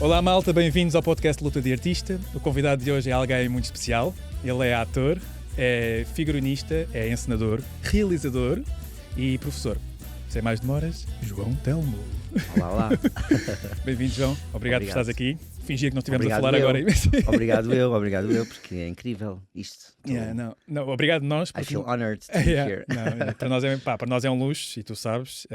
Olá malta, bem-vindos ao podcast Luta de Artista. O convidado de hoje é alguém muito especial. Ele é ator, é figurinista, é encenador, realizador e professor. Sem mais demoras, João Telmo. Olá, olá. Bem-vindo, João. Obrigado por estares aqui. Fingia que não estivemos Obrigado a falar eu. agora. Obrigado eu, porque é incrível isto. Não, obrigado nós. I feel honored to be here. Para nós é um luxo, e tu sabes,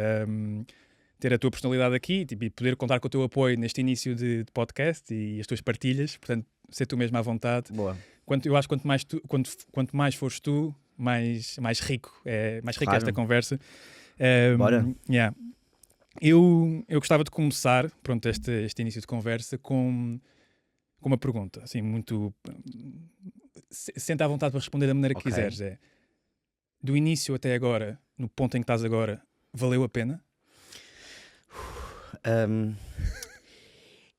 ter a tua personalidade aqui e poder contar com o teu apoio neste início de podcast e as tuas partilhas. Portanto, ser tu mesmo à vontade. Boa. Eu acho que quanto mais fores tu, mais rico é Claro. esta conversa. Bora. Eu gostava de começar este início de conversa com uma pergunta, assim, muito... Sente à vontade para responder da maneira que quiseres. Do início até agora, no ponto em que estás agora, valeu a pena?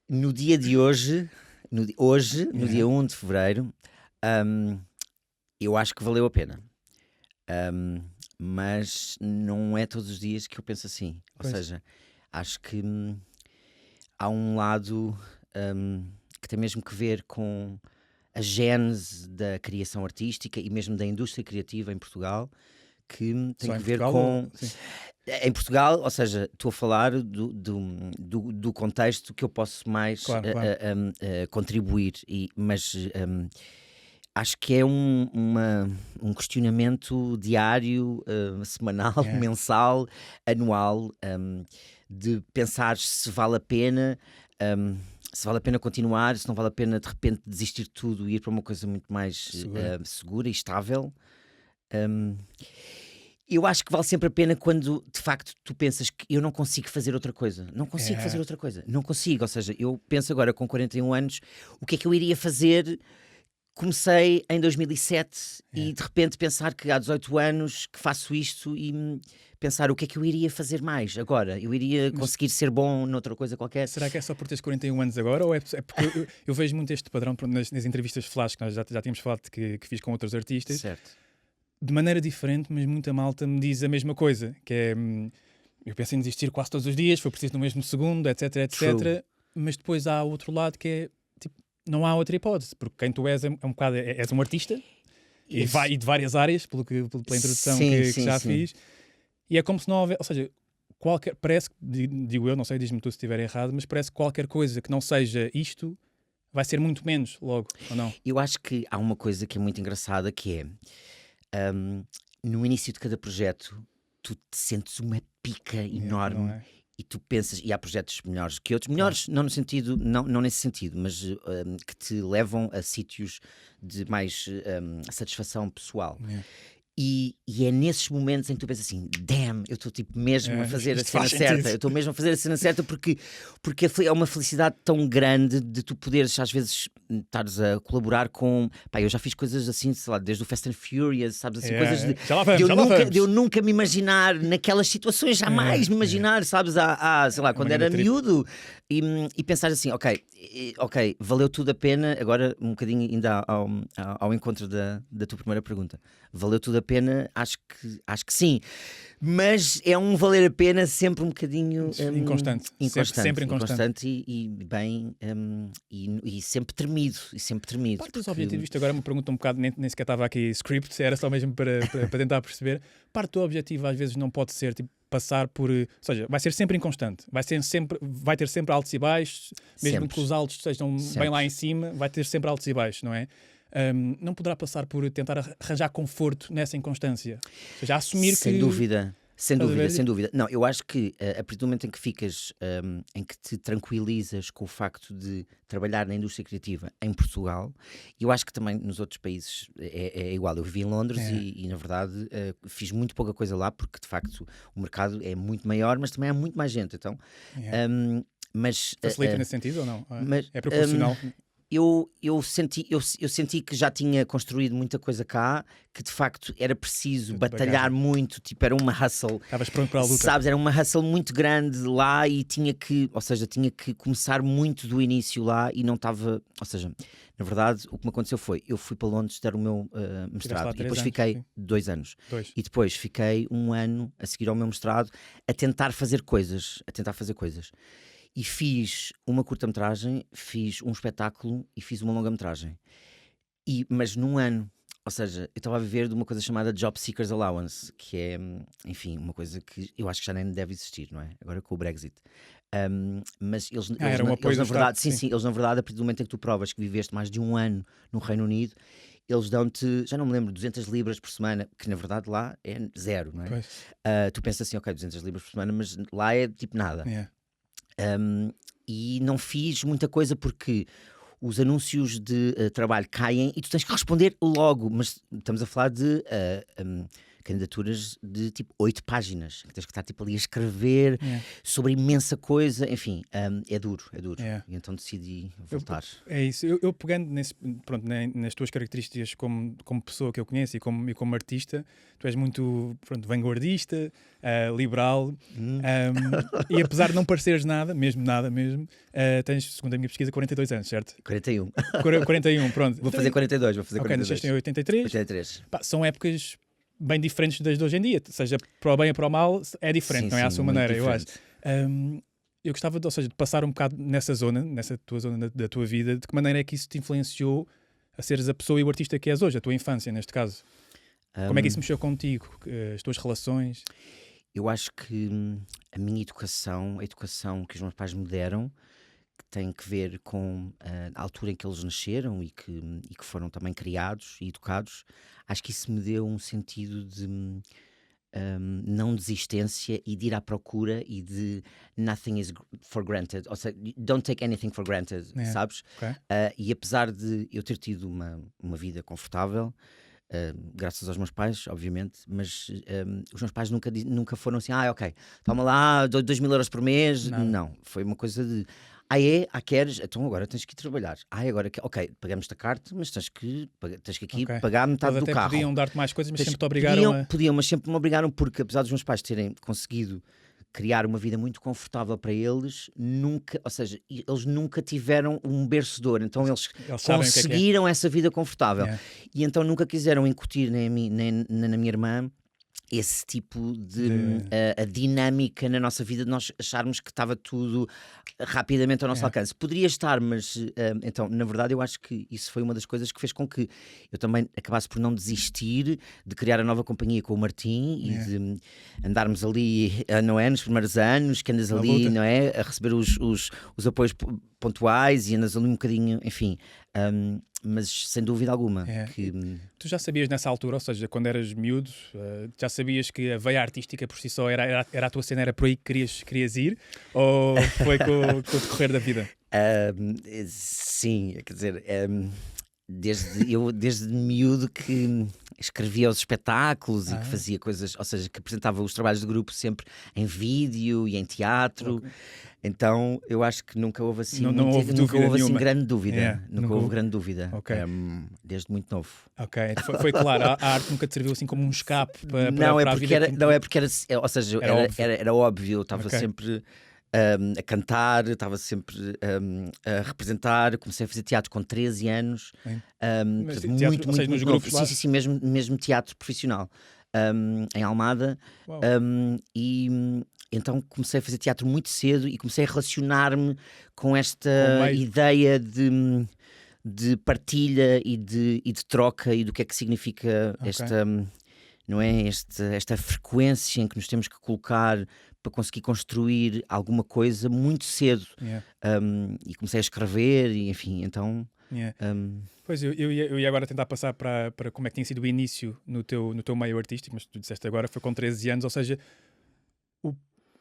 No dia de hoje, no dia 1 de fevereiro, eu acho que valeu a pena. Mas não é todos os dias que eu penso assim. Ou seja, acho que há um lado que tem mesmo que ver com a gênese da criação artística e mesmo da indústria criativa em Portugal, que tem que ver com... Em Portugal, ou seja, estou a falar do contexto que eu posso mais contribuir, mas acho que é um questionamento diário, semanal, mensal, anual, de pensar se vale a pena... se vale a pena continuar, se não vale a pena de repente desistir de tudo e ir para uma coisa muito mais segura e estável. Eu acho que vale sempre a pena quando de facto tu pensas que eu não consigo fazer outra coisa. Não consigo fazer outra coisa. Não consigo. Ou seja, eu penso agora com 41 anos, o que é que eu iria fazer? Comecei em 2007 e de repente pensar que há 18 anos que faço isto e pensar o que é que eu iria fazer mais agora. Eu iria conseguir ser bom noutra coisa qualquer. Será que é só por teres 41 anos agora ou é porque eu vejo muito este padrão nas entrevistas flash que nós já tínhamos falado que fiz com outros artistas. Certo. De maneira diferente, mas muita malta me diz a mesma coisa, que é, eu penso em desistir quase todos os dias, foi preciso no mesmo segundo, etc, mas depois há outro lado que é, tipo, não há outra hipótese, porque quem tu és és um artista, e de várias áreas, pela introdução que já fiz, e é como se não houvesse, ou seja, parece, digo eu, não sei, diz-me tu se estiver errado, mas parece que qualquer coisa que não seja isto, vai ser muito menos logo, ou não? Eu acho que há uma coisa que é muito engraçada, que é... no início de cada projeto tu te sentes uma pica enorme, não é? E tu pensas, e há projetos melhores que outros, melhores não no sentido, não nesse sentido, mas que te levam a sítios de mais satisfação pessoal. E é nesses momentos em que tu pensas assim, damn, eu estou tipo mesmo a fazer a cena certa, eu estou mesmo a fazer a cena certa porque é uma felicidade tão grande de tu poderes às vezes estares a colaborar com, eu já fiz coisas assim, sei lá, desde o Fast and Furious, sabes, assim, coisas de eu nunca me imaginar naquelas situações, jamais me imaginar, sabes, sei lá, quando era miúdo e pensar assim, ok, valeu tudo a pena, agora um bocadinho ainda ao encontro da tua primeira pergunta, valeu tudo a pena, acho que sim, mas é um valer a pena sempre um bocadinho inconstante. Sempre inconstante e bem e sempre tremido. Parte dos objetivos, isto agora é uma pergunta um bocado, nem sequer estava aqui script, era só mesmo para tentar perceber. Parte do objetivo às vezes não pode ser tipo, passar por, ou seja, vai ser sempre inconstante, vai ter sempre altos e baixos, mesmo sempre. que os altos estejam bem lá em cima, vai ter sempre altos e baixos, não é? Não poderá passar por tentar arranjar conforto nessa inconstância, ou seja, assumir sem que... dúvida. Sem dúvida. Não, eu acho que a partir do momento em que ficas, em que te tranquilizas com o facto de trabalhar na indústria criativa em Portugal, e eu acho que também nos outros países é igual. Eu vivi em Londres e na verdade fiz muito pouca coisa lá porque de facto o mercado é muito maior, mas também há muito mais gente. Então, mas facilita nesse sentido ou não? É proporcional? Eu senti que já tinha construído muita coisa cá, que de facto era preciso batalhar muito, tipo, era uma hustle. Estavas pronto para a luta. Sabes, era uma hustle muito grande lá e tinha que começar muito do início lá e não estava, ou seja, na verdade o que me aconteceu foi, eu fui para Londres dar o meu mestrado e depois fiquei 2 anos. E depois fiquei 1 ano a seguir ao meu mestrado a tentar fazer coisas. E fiz uma curta-metragem, fiz um espetáculo e fiz uma longa-metragem. Mas num ano. Ou seja, eu estava a viver de uma coisa chamada Job Seekers Allowance, que é, enfim, uma coisa que eu acho que já nem deve existir, não é? Agora com o Brexit. Mas eles na verdade, sim, eles na verdade, a partir do momento em que tu provas que viveste mais de um ano no Reino Unido, eles dão-te, já não me lembro, 200 libras por semana, que na verdade lá é zero, não é? Tu pensas assim, ok, 200 libras por semana, mas lá é tipo nada. Yeah. E não fiz muita coisa porque os anúncios de trabalho caem e tu tens que responder logo, mas estamos a falar de candidaturas de tipo 8 páginas, que tens que estar tipo ali a escrever sobre imensa coisa, enfim, é duro. E então decidi voltar. É isso, eu pegando nas tuas características como pessoa que eu conheço e como artista, tu és muito vanguardista, liberal, e apesar de não pareceres nada mesmo, tens, segundo a minha pesquisa, 42 anos, certo? 41. 41, pronto. Vou fazer 42, Ok, nasceste em 83. 83. Pá, são épocas bem diferentes das de hoje em dia, seja para o bem ou para o mal, é diferente, não é? À sua maneira, diferente. Eu acho. Eu gostava de passar um bocado nessa tua zona da tua vida, de que maneira é que isso te influenciou a seres a pessoa e o artista que és hoje, a tua infância, neste caso. Como é que isso mexeu contigo, as tuas relações? Eu acho que a minha educação, a educação que os meus pais me deram, que tem que ver com a altura em que eles nasceram e que foram também criados e educados, acho que isso me deu um sentido de não desistência e de ir à procura e de nothing is for granted, ou seja, don't take anything for granted, sabes? Okay. E apesar de eu ter tido uma vida confortável, graças aos meus pais, obviamente, mas os meus pais nunca foram assim, ok, toma lá 2.000 euros por mês. Nada. Não, foi uma coisa de queres? Então agora tens que ir trabalhar. Agora, ok, pagamos-te a carta, mas tens que aqui pagar metade do carro. Podiam dar-te mais coisas, mas sempre te obrigaram Podiam, mas sempre me obrigaram, porque apesar dos meus pais terem conseguido criar uma vida muito confortável para eles, eles nunca tiveram um berço de ouro, então eles conseguiram essa vida confortável. E então nunca quiseram incutir nem na minha irmã esse tipo de a dinâmica na nossa vida, de nós acharmos que estava tudo rapidamente ao nosso alcance. Poderia estar, mas então, na verdade, eu acho que isso foi uma das coisas que fez com que eu também acabasse por não desistir de criar a nova companhia com o Martim e de andarmos ali, não é, nos primeiros anos, que andas ali, não é, a receber os apoios pontuais e andas ali um bocadinho, enfim. Mas sem dúvida alguma que... Tu já sabias nessa altura, ou seja, quando eras miúdo, já sabias que a veia artística por si só era a tua cena, era por aí que querias ir? Ou foi com o decorrer da vida? Sim, quer dizer, desde miúdo que escrevia os espetáculos e que fazia coisas, ou seja, que apresentava os trabalhos de grupo sempre em vídeo e em teatro. Então eu acho que nunca houve assim, grande dúvida. Nunca houve grande dúvida. Desde muito novo. Ok, foi claro, a arte nunca te serviu assim como um escape para a vida. Era óbvio, eu estava sempre a cantar, estava sempre a representar. Comecei a fazer teatro com 13 anos. Muito nos grupos. Sim, mesmo teatro profissional. Em Almada. Então comecei a fazer teatro muito cedo e comecei a relacionar-me com esta ideia de partilha e de troca e do que é que significa esta frequência em que nos temos que colocar para conseguir construir alguma coisa muito cedo. E comecei a escrever e enfim, então... Pois, eu ia agora tentar passar para como é que tinha sido o início no teu meio artístico, mas tu disseste agora, foi com 13 anos, ou seja,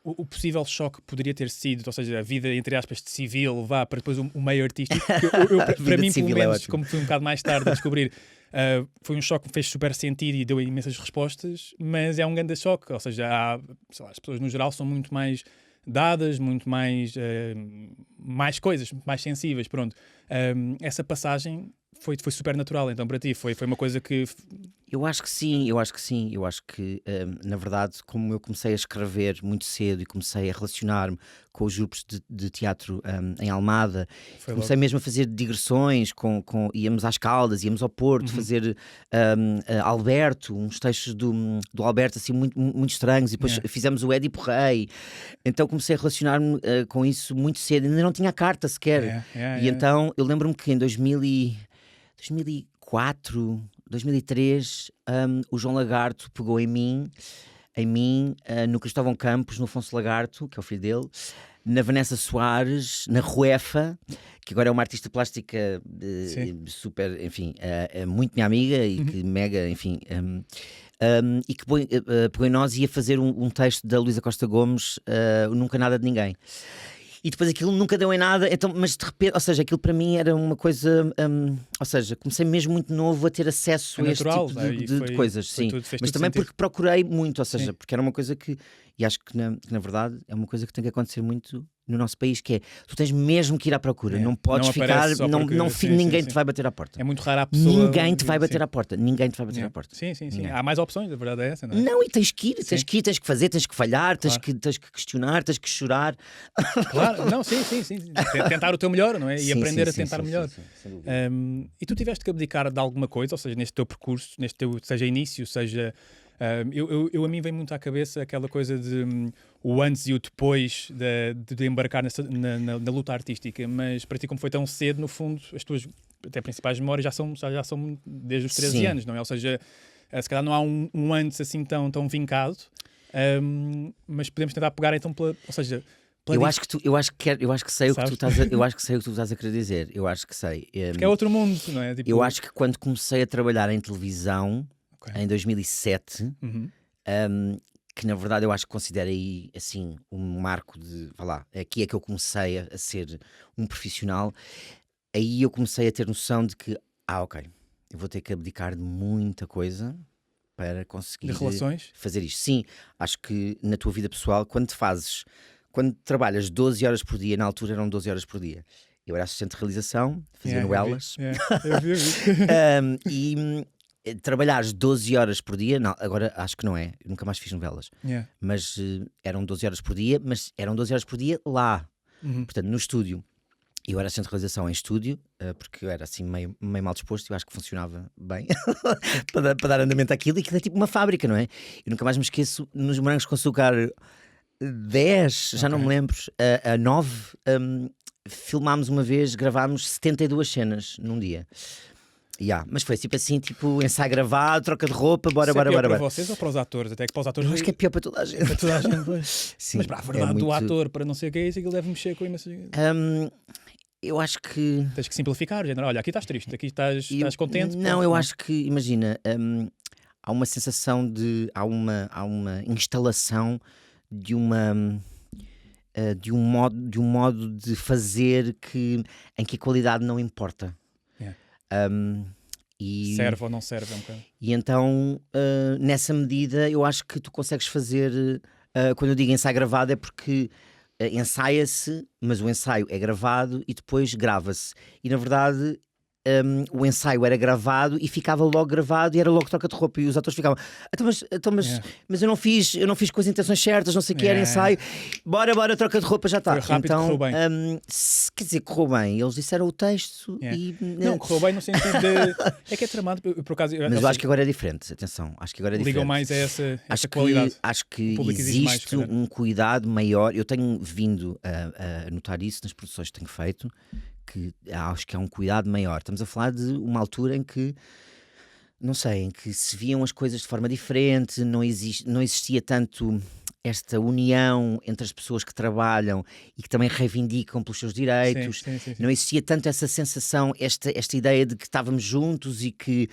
o possível choque poderia ter sido, ou seja, a vida, entre aspas, de civil, vá para depois o meio artístico. Para mim, pelo menos, como fui um bocado mais tarde a descobrir, foi um choque que me fez super sentido e deu imensas respostas, mas é um grande choque, ou seja, as pessoas no geral são muito mais dadas, muito mais coisas, mais sensíveis, pronto. Essa passagem foi super natural, então para ti foi uma coisa que Eu acho que sim, eu acho que sim. Eu acho que, na verdade, como eu comecei a escrever muito cedo e comecei a relacionar-me com os grupos de teatro em Almada, Foi comecei logo. mesmo a fazer digressões, íamos às Caldas, íamos ao Porto, fazer Alberto, uns textos do Alberto assim muito, muito estranhos, e depois fizemos o Édipo Rei. Então comecei a relacionar-me com isso muito cedo, ainda não tinha a carta sequer. E então eu lembro-me que em 2004, 2003, o João Lagarto pegou em mim, no Cristóvão Campos, no Afonso Lagarto, que é o filho dele, na Vanessa Soares, na Ruefa, que agora é uma artista plástica super, enfim, muito minha amiga e que mega, enfim, e que pegou em nós e ia fazer um texto da Luísa Costa Gomes, Nunca Nada de Ninguém. E depois aquilo nunca deu em nada, então, mas de repente, ou seja, aquilo para mim era uma coisa, ou seja, comecei mesmo muito novo a ter acesso a este tipo de coisas, sim. Mas também porque procurei muito, ou seja, porque era uma coisa que, e acho que na verdade é uma coisa que tem que acontecer muito no nosso país, que é, tu tens mesmo que ir à procura, não podes ficar, ninguém te vai bater à porta. É muito raro a pessoa... Ninguém te vai bater à porta, ninguém te vai bater à porta. Sim. Há mais opções, a verdade é essa, não é? Não, e tens que ir, tens que fazer, tens que falhar, tens que questionar, tens que chorar. Claro, não, sim. Tentar o teu melhor, não é? E aprender a tentar melhor. E tu tiveste que abdicar de alguma coisa, ou seja, neste teu percurso, seja início, seja... a mim vem muito à cabeça aquela coisa de o antes e o depois de embarcar na luta artística, mas para ti, como foi tão cedo, no fundo, as tuas até principais memórias já são desde os 13 anos, não é? Ou seja, se calhar não há um antes assim tão vincado, mas podemos tentar pegar então ou seja... Eu acho que sei o que tu estás a querer dizer. Eu acho que sei. Porque é outro mundo, não é? Tipo... Eu acho que quando comecei a trabalhar em televisão, em 2007, que na verdade eu acho que considero aí assim um marco de, vá lá, aqui é que eu comecei a ser um profissional. Aí eu comecei a ter noção de que, ok, eu vou ter que abdicar de muita coisa para conseguir fazer isto. Sim, acho que na tua vida pessoal, quando trabalhas 12 horas por dia, na altura eram 12 horas por dia, eu era assistente de realização, fazia novelas, eu vi. E trabalhares 12 horas por dia, não, agora acho que não é, eu nunca mais fiz novelas, mas eram 12 horas por dia, mas eram 12 horas por dia lá, portanto no estúdio. Eu era assistente de realização em estúdio, porque eu era assim meio mal disposto, eu acho que funcionava bem para dar andamento àquilo, e aquilo é tipo uma fábrica, não é? Eu nunca mais me esqueço, nos Morangos com Açúcar 10, já não me lembro, a 9, filmámos uma vez, gravámos 72 cenas num dia. Mas foi tipo assim, ensaio gravado, troca de roupa, bora. Para vocês ou para os atores? Até que para os atores... Eu acho que é pior para toda a gente. Para toda a gente, pois. Sim, mas para a verdade do ator, para não sei o que é isso, aquilo deve mexer com imenso... Eu acho que... Tens que simplificar, género, olha, aqui estás triste, aqui estás contente. Não, eu acho que, imagina, há uma sensação de... Há uma instalação de um modo de fazer em que a qualidade não importa. Serve ou não serve, é um bocado. E então, nessa medida, eu acho que tu consegues fazer... quando eu digo ensaio gravado é porque ensaia-se, mas o ensaio é gravado e depois grava-se. E na verdade... o ensaio era gravado e ficava logo gravado e era logo troca de roupa, e os atores ficavam mas eu não fiz com as intenções certas, não sei o que era ensaio, bora, troca de roupa, já está. Então, correu bem. Quer dizer, correu bem, eles disseram o texto e... Não, correu bem no sentido de... É que é tramado, por acaso... Mas eu acho que agora é diferente, atenção, acho que agora é diferente. Ligam mais a essa qualidade. Acho que existe um cuidado maior, eu tenho vindo a notar isso nas produções que tenho feito, que acho que há um cuidado maior. Estamos a falar de uma altura em que, não sei, em que se viam as coisas de forma diferente, não existia tanto esta união entre as pessoas que trabalham e que também reivindicam pelos seus direitos. Sim. Não existia tanto essa sensação, esta ideia de que estávamos juntos e que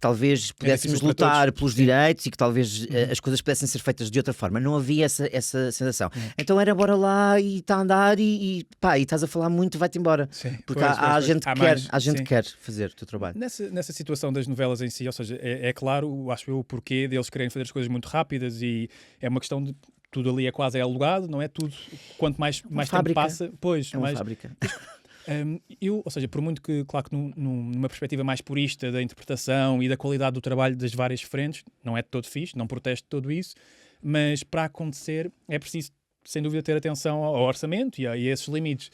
talvez pudéssemos lutar pelos direitos e que talvez as coisas pudessem ser feitas de outra forma. Não havia essa sensação. Então era bora lá e está a andar e estás a falar muito, vai-te embora. Porque há gente que quer fazer o teu trabalho. Nessa situação das novelas em si, ou seja, é claro, acho eu, o porquê deles quererem fazer as coisas muito rápidas, e é uma questão de tudo ali é quase alugado, não é? Tudo, quanto mais tempo passa, pois, é uma fábrica. Ou seja, por muito que, claro que numa perspectiva mais purista da interpretação e da qualidade do trabalho das várias frentes, não é de todo fixe, não protesto tudo isso, mas para acontecer é preciso, sem dúvida, ter atenção ao orçamento e a esses limites.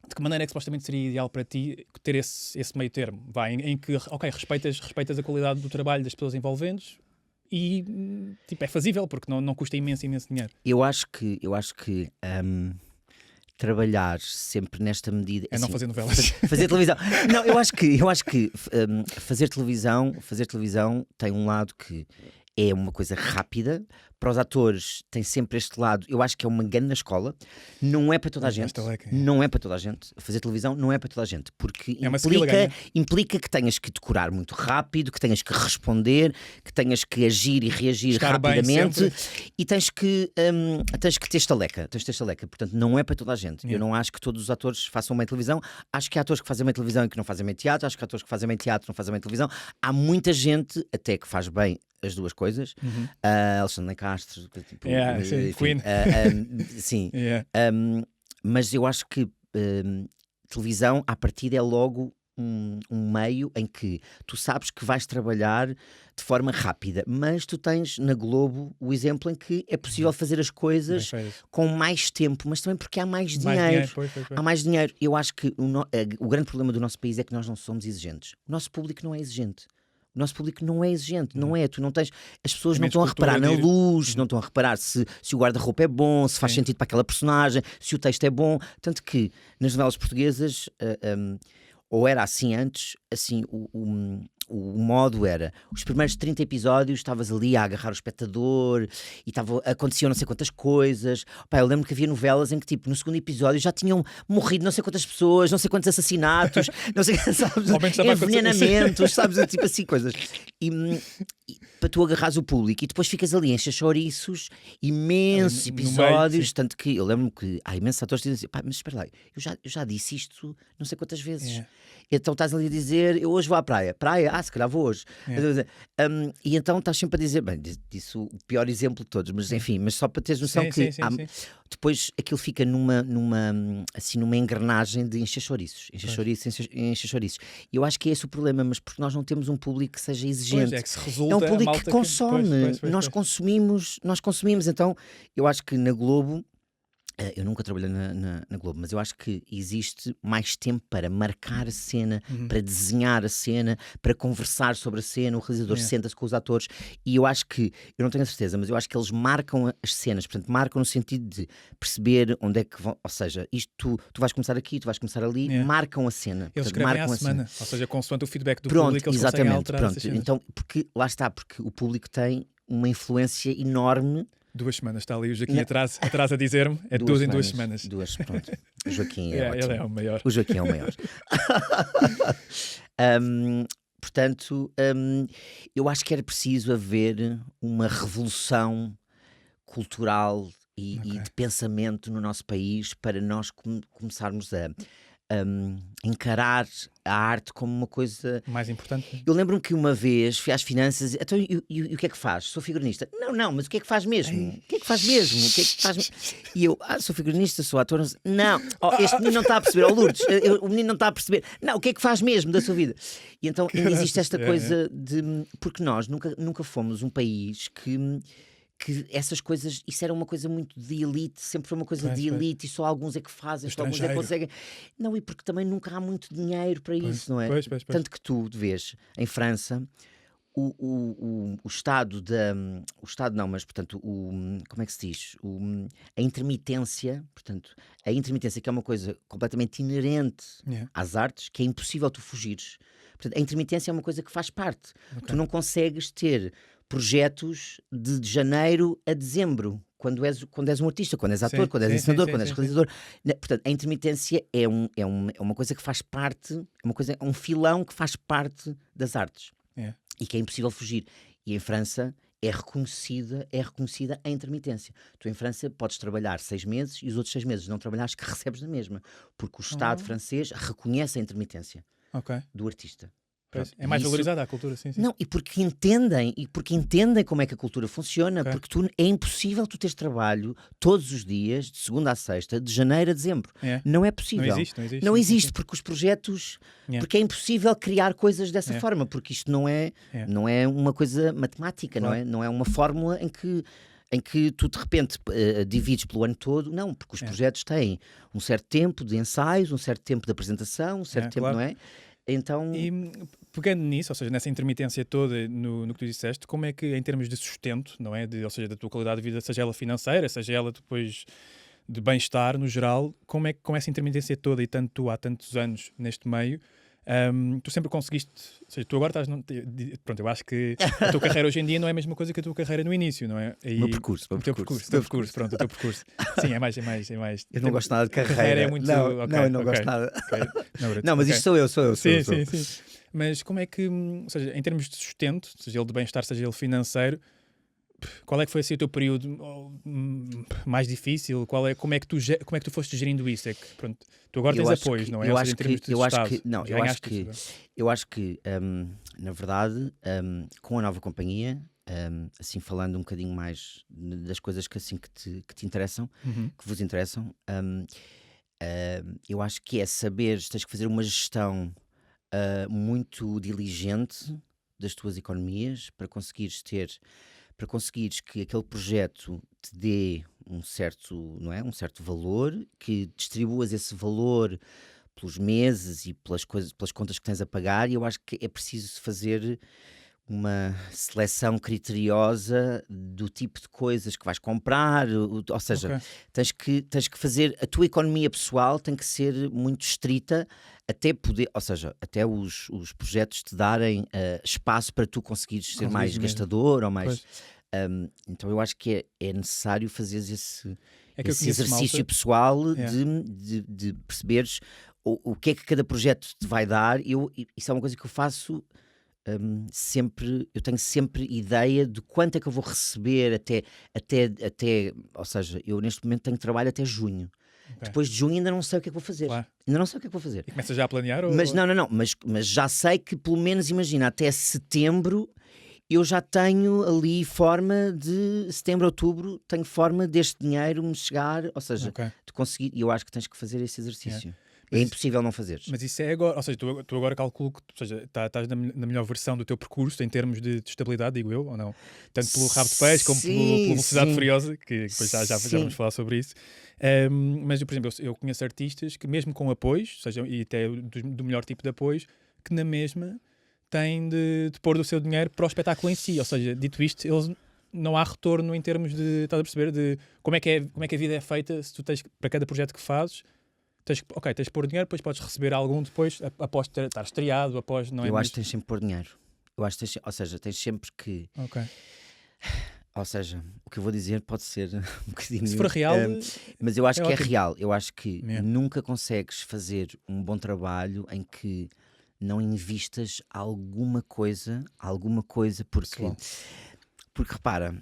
De que maneira é que supostamente seria ideal para ti ter esse meio termo? Em que, ok, respeitas a qualidade do trabalho das pessoas envolventes e tipo, é fazível, porque não custa imenso dinheiro. Eu acho que trabalhar sempre nesta medida é assim, não fazer novelas, fazer televisão. Não, eu acho que fazer televisão tem um lado que é uma coisa rápida. Para os atores tem sempre este lado. Eu acho que é uma grande escola. Não é para toda a gente. Não é para toda a gente. Fazer televisão não é para toda a gente. Porque implica que tenhas que decorar muito rápido, que tenhas que responder, que tenhas que agir e reagir estar rapidamente e tens que ter estaleca. Portanto, não é para toda a gente. Eu não acho que todos os atores façam bem televisão. Acho que há atores que fazem bem televisão e que não fazem bem teatro. Acho que há atores que fazem bem teatro e não fazem bem televisão. Há muita gente até que faz bem as duas coisas. Alexandre Castro, tipo, Queen. Sim. Mas eu acho que televisão, à partida, é logo um meio em que tu sabes que vais trabalhar de forma rápida, mas tu tens na Globo o exemplo em que é possível fazer as coisas com mais tempo, mas também porque há mais dinheiro. Há mais dinheiro. Eu acho que o grande problema do nosso país é que nós não somos exigentes. O nosso público não é exigente. O nosso público não é exigente, não é? Tu não tens. As pessoas não estão a reparar na luz, não estão a reparar se o guarda-roupa é bom, se faz sentido para aquela personagem, se o texto é bom. Tanto que nas novelas portuguesas, ou era assim antes, assim, o modo era, os primeiros 30 episódios estavas ali a agarrar o espectador e aconteciam não sei quantas coisas. Pá, eu lembro que havia novelas em que tipo, no segundo episódio já tinham morrido não sei quantas pessoas, não sei quantos assassinatos, não sei, sabes, envenenamentos, sabes, tipo assim, coisas. E para tu agarrares o público e depois ficas ali, enches chouriços, imensos episódios, tanto que eu lembro que há imensos atores que dizem assim, pá, mas espera lá, eu já disse isto não sei quantas vezes. Então estás ali a dizer, eu hoje vou à praia, se calhar vou hoje. E então estás sempre a dizer, bem, disse o pior exemplo de todos, mas enfim, mas só para teres noção que depois aquilo fica numa engrenagem de encher chouriços. E eu acho que é esse o problema, mas porque nós não temos um público que seja exigente. É um público que consome. Nós consumimos. Então, eu acho que na Globo, eu nunca trabalhei na Globo, mas eu acho que existe mais tempo para marcar a cena, para desenhar a cena, para conversar sobre a cena. O realizador senta-se com os atores e eu acho que, eu não tenho a certeza, mas eu acho que eles marcam as cenas, portanto, marcam no sentido de perceber onde é que vão, ou seja, isto tu vais começar aqui, tu vais começar ali, marcam a cena. Eles escrevem à semana, ou seja, consoante o feedback do público, eles conseguem alterar essas cenas. Então, porque o público tem uma influência enorme. 2 semanas, está ali o Joaquim atrás a dizer-me, é 2 em 2 semanas. Pronto. O Joaquim é ótimo. Ele é o maior. O Joaquim é o maior. Portanto, eu acho que era preciso haver uma revolução cultural e de pensamento no nosso país para nós começarmos a encarar a arte como uma coisa mais importante. Eu lembro-me que uma vez fui às finanças, então, e o que é que faz? Sou figurinista. Não, mas o que é que faz mesmo? O que é que faz mesmo? E eu, sou figurinista, sou ator. Não, este menino não está a perceber. Lourdes, o menino não está a perceber. Não, o que é que faz mesmo da sua vida? E então ainda existe esta coisa de... Porque nós nunca fomos um país que essas coisas, isso era uma coisa muito de elite, sempre foi uma coisa de elite e só alguns é que fazem, só alguns é que conseguem. Não, e porque também nunca há muito dinheiro para isso, não é? Tanto que tu vês, em França, o Estado o Estado não, mas portanto, como é que se diz? A intermitência, portanto, que é uma coisa completamente inerente às artes, que é impossível tu fugires. Portanto, a intermitência é uma coisa que faz parte. Tu não consegues ter projetos de janeiro a dezembro, quando és um artista, quando és ator, quando és encenador, quando és realizador. Portanto, a intermitência é uma coisa que faz parte, é um filão que faz parte das artes e que é impossível fugir. E em França é reconhecida a intermitência. Tu em França podes trabalhar 6 meses e os outros 6 meses não trabalhares, que recebes na mesma, porque o Estado francês reconhece a intermitência do artista. É mais valorizada a cultura, sim. Não, e porque entendem como é que a cultura funciona, porque é impossível tu teres trabalho todos os dias, de segunda a sexta, de janeiro a dezembro. Não é possível. Não existe, porque os projetos... Porque é impossível criar coisas dessa forma, porque isto não é uma coisa matemática, não é uma fórmula em que tu de repente divides pelo ano todo. Não, porque os projetos têm um certo tempo de ensaios, um certo tempo de apresentação, um certo tempo, não é? Então... E pegando nisso, ou seja, nessa intermitência toda no que tu disseste, como é que em termos de sustento, não é? Ou seja, da tua qualidade de vida, seja ela financeira, seja ela depois de bem-estar no geral, como é que com essa intermitência toda e tanto tu há tantos anos neste meio, tu sempre conseguiste, ou seja, tu agora estás, pronto, eu acho que a tua carreira hoje em dia não é a mesma coisa que a tua carreira no início, não é? O meu percurso. Pronto, o teu percurso. Sim, é mais. Eu não gosto nada de carreira. É muito... Não, eu não gosto nada. Não, mas isto sou eu. Sim. Mas como é que, ou seja, em termos de sustento, seja ele de bem-estar, seja ele financeiro, qual é que foi assim, o teu período mais difícil? Como é que tu foste gerindo isso? É que, pronto, tu agora tens apoios, não é? Eu acho que na verdade, com a nova companhia, assim falando um bocadinho mais das coisas que te interessam, que vos interessam, eu acho que é saber, tens que fazer uma gestão muito diligente das tuas economias para conseguires que aquele projeto te dê um certo valor, que distribuas esse valor pelos meses e pelas contas que tens a pagar, e eu acho que é preciso fazer uma seleção criteriosa do tipo de coisas que vais comprar, ou seja, tens que fazer, a tua economia pessoal tem que ser muito estrita até poder, ou seja, até os projetos te darem espaço para tu conseguires ser mais gastador ou mais... então eu acho que é necessário fazeres esse exercício pessoal de perceberes o que é que cada projeto te vai dar. Isso é uma coisa que eu faço sempre. Eu tenho sempre ideia de quanto é que eu vou receber até, ou seja, eu neste momento tenho trabalho até junho. Depois de junho ainda não sei o que é que vou fazer. Ainda não sei o que é que vou fazer. E começas já a planear? Mas não. Mas já sei que pelo menos, imagina, até setembro eu já tenho ali forma de setembro, outubro, tenho forma deste dinheiro me chegar, ou seja, de conseguir. E eu acho que tens que fazer esse exercício. É impossível não fazeres. Mas isso é agora, ou seja, tu agora calculo que estás na melhor versão do teu percurso em termos de estabilidade, digo eu, ou não? Tanto pelo rabo de peixe como pela velocidade furiosa, que depois já vamos falar sobre isso. Mas, por exemplo, eu conheço artistas que mesmo com apoios, e até do melhor tipo de apoios, que na mesma têm de pôr do seu dinheiro para o espetáculo em si. Ou seja, dito isto, eles não há retorno em termos de, estás a perceber, de como é que a vida é feita se tu tens, para cada projeto que fazes, tens de pôr dinheiro, depois podes receber algum depois, após estar estreado, após... Não é eu acho que tens sempre que pôr dinheiro. Ou seja, tens sempre que... Ou seja, o que eu vou dizer pode ser um bocadinho... Se for real... mas eu acho que é real. Eu acho que nunca consegues fazer um bom trabalho em que não investas alguma coisa, porque repara,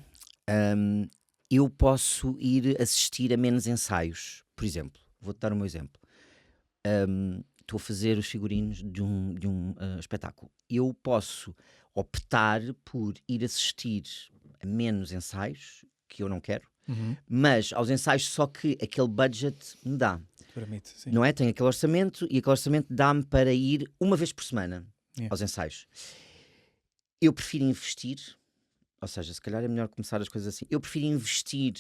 eu posso ir assistir a menos ensaios, por exemplo. Vou-te dar o meu exemplo. Estou a fazer os figurinos de um espetáculo. Eu posso optar por ir assistir a menos ensaios, que eu não quero, mas aos ensaios só que aquele budget me dá. Permite, sim. Não é? Tenho aquele orçamento e aquele orçamento dá-me para ir uma vez por semana aos ensaios. Eu prefiro investir, ou seja, se calhar é melhor começar as coisas assim. Eu prefiro investir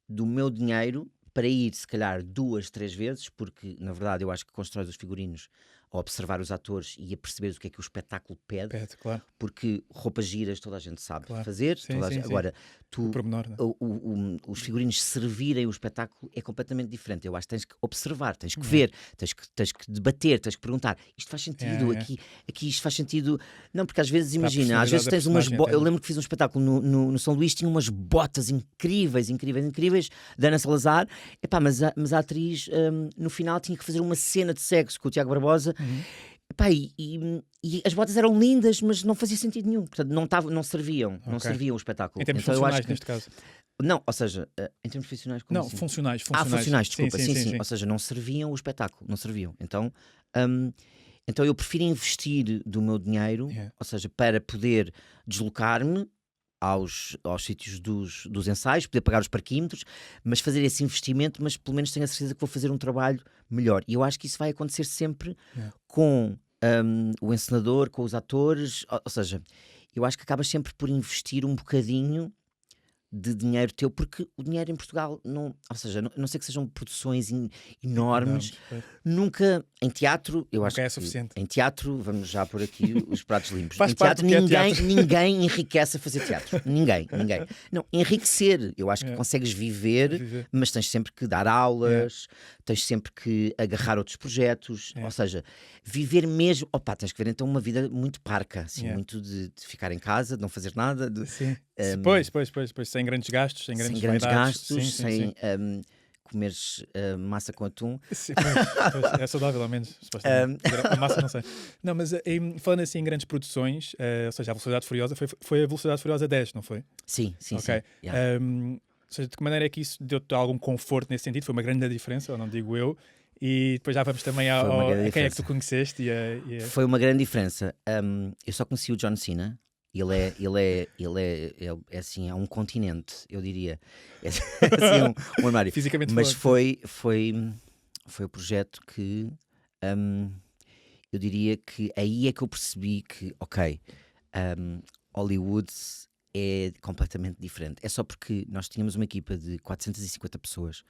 do meu dinheiro para ir, se calhar, 2, 3 vezes, porque, na verdade, eu acho que constróis os figurinos a observar os atores e a perceber o que é que o espetáculo pede. Claro. Porque roupas giras toda a gente sabe fazer. Sim, agora, o pormenor, né? Os figurinos servirem o espetáculo é completamente diferente. Eu acho que tens que observar, tens que ver, tens que debater, tens que perguntar. Isto faz sentido? Aqui isto faz sentido? Não, porque às vezes, imagina, às vezes tens umas botas. Eu lembro que fiz um espetáculo no São Luís, tinha umas botas incríveis da Ana Salazar. Epá, mas a atriz no final tinha que fazer uma cena de sexo com o Tiago Barbosa. Epá, e as botas eram lindas, mas não fazia sentido nenhum. Portanto, não serviam o espetáculo. Em termos funcionais, neste caso. Não, ou seja, em termos profissionais, como não, assim? funcionais. Funcionais, desculpa. Sim. Ou seja, não serviam o espetáculo, não serviam. Então, Então eu prefiro investir do meu dinheiro, ou seja, para poder deslocar-me aos sítios dos ensaios, poder pagar os parquímetros, mas fazer esse investimento, mas pelo menos tenho a certeza que vou fazer um trabalho melhor. E eu acho que isso vai acontecer sempre com o encenador, com os atores, ou seja, eu acho que acabas sempre por investir um bocadinho de dinheiro teu, porque o dinheiro em Portugal, não, ou seja, não sei que sejam produções enormes, nunca, em teatro, eu acho que suficiente. Em teatro, vamos já pôr aqui os pratos limpos, em teatro ninguém enriquece a fazer teatro, ninguém. Não, enriquecer, eu acho que consegues viver, mas tens sempre que dar aulas, tens sempre que agarrar outros projetos, ou seja, viver mesmo, tens que ver então uma vida muito parca, assim, muito de ficar em casa, de não fazer nada, Sim. Pois, sem grandes gastos, sem grandes gastos, sem comeres massa com atum. Sim, pois, é saudável ao menos, supostamente. A massa não sei. Não, mas falando assim em grandes produções, ou seja, a Velocidade Furiosa foi a Velocidade Furiosa 10, não foi? Sim. Okay. Ou seja, de que maneira é que isso deu-te algum conforto nesse sentido? Foi uma grande diferença, ou não digo eu? E depois já vamos também a quem é que tu conheceste. Foi uma grande diferença. Eu só conheci o John Cena. Ele é assim, é um continente, eu diria. É assim um armário. Fisicamente mas forte. foi o projeto que eu diria que aí é que eu percebi que, Hollywood é completamente diferente. É só porque nós tínhamos uma equipa de 450 pessoas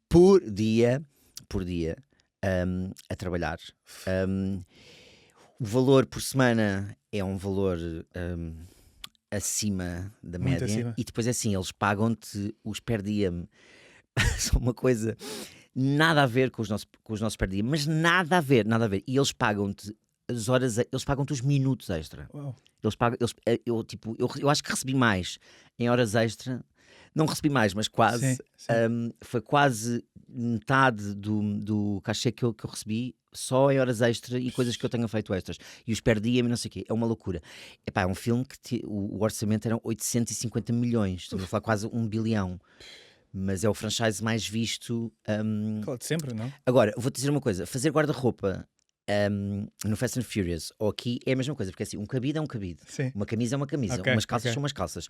por dia a trabalhar. O valor por semana é um valor acima da Muito média. acima. E depois é assim, eles pagam-te os per diem. São uma coisa nada a ver com os nossos per diem, mas nada a ver. E eles pagam-te as horas, eles pagam-te os minutos extra. Uau. Eu acho que recebi mais em horas extra. Não recebi mais, mas quase. Sim. Foi quase metade do cachê que eu recebi só em horas extra e coisas que eu tenho feito extras. E os per diem e não sei o quê. É uma loucura. É um filme que o orçamento eram 850 milhões. Estamos a falar quase 1 bilhão. Mas é o franchise mais visto. Claro, de sempre, não? Agora, vou-te dizer uma coisa. Fazer guarda-roupa no Fast and Furious ou aqui é a mesma coisa. Porque assim, um cabide é um cabide. Sim. Uma camisa é uma camisa. Okay, umas calças são umas calças.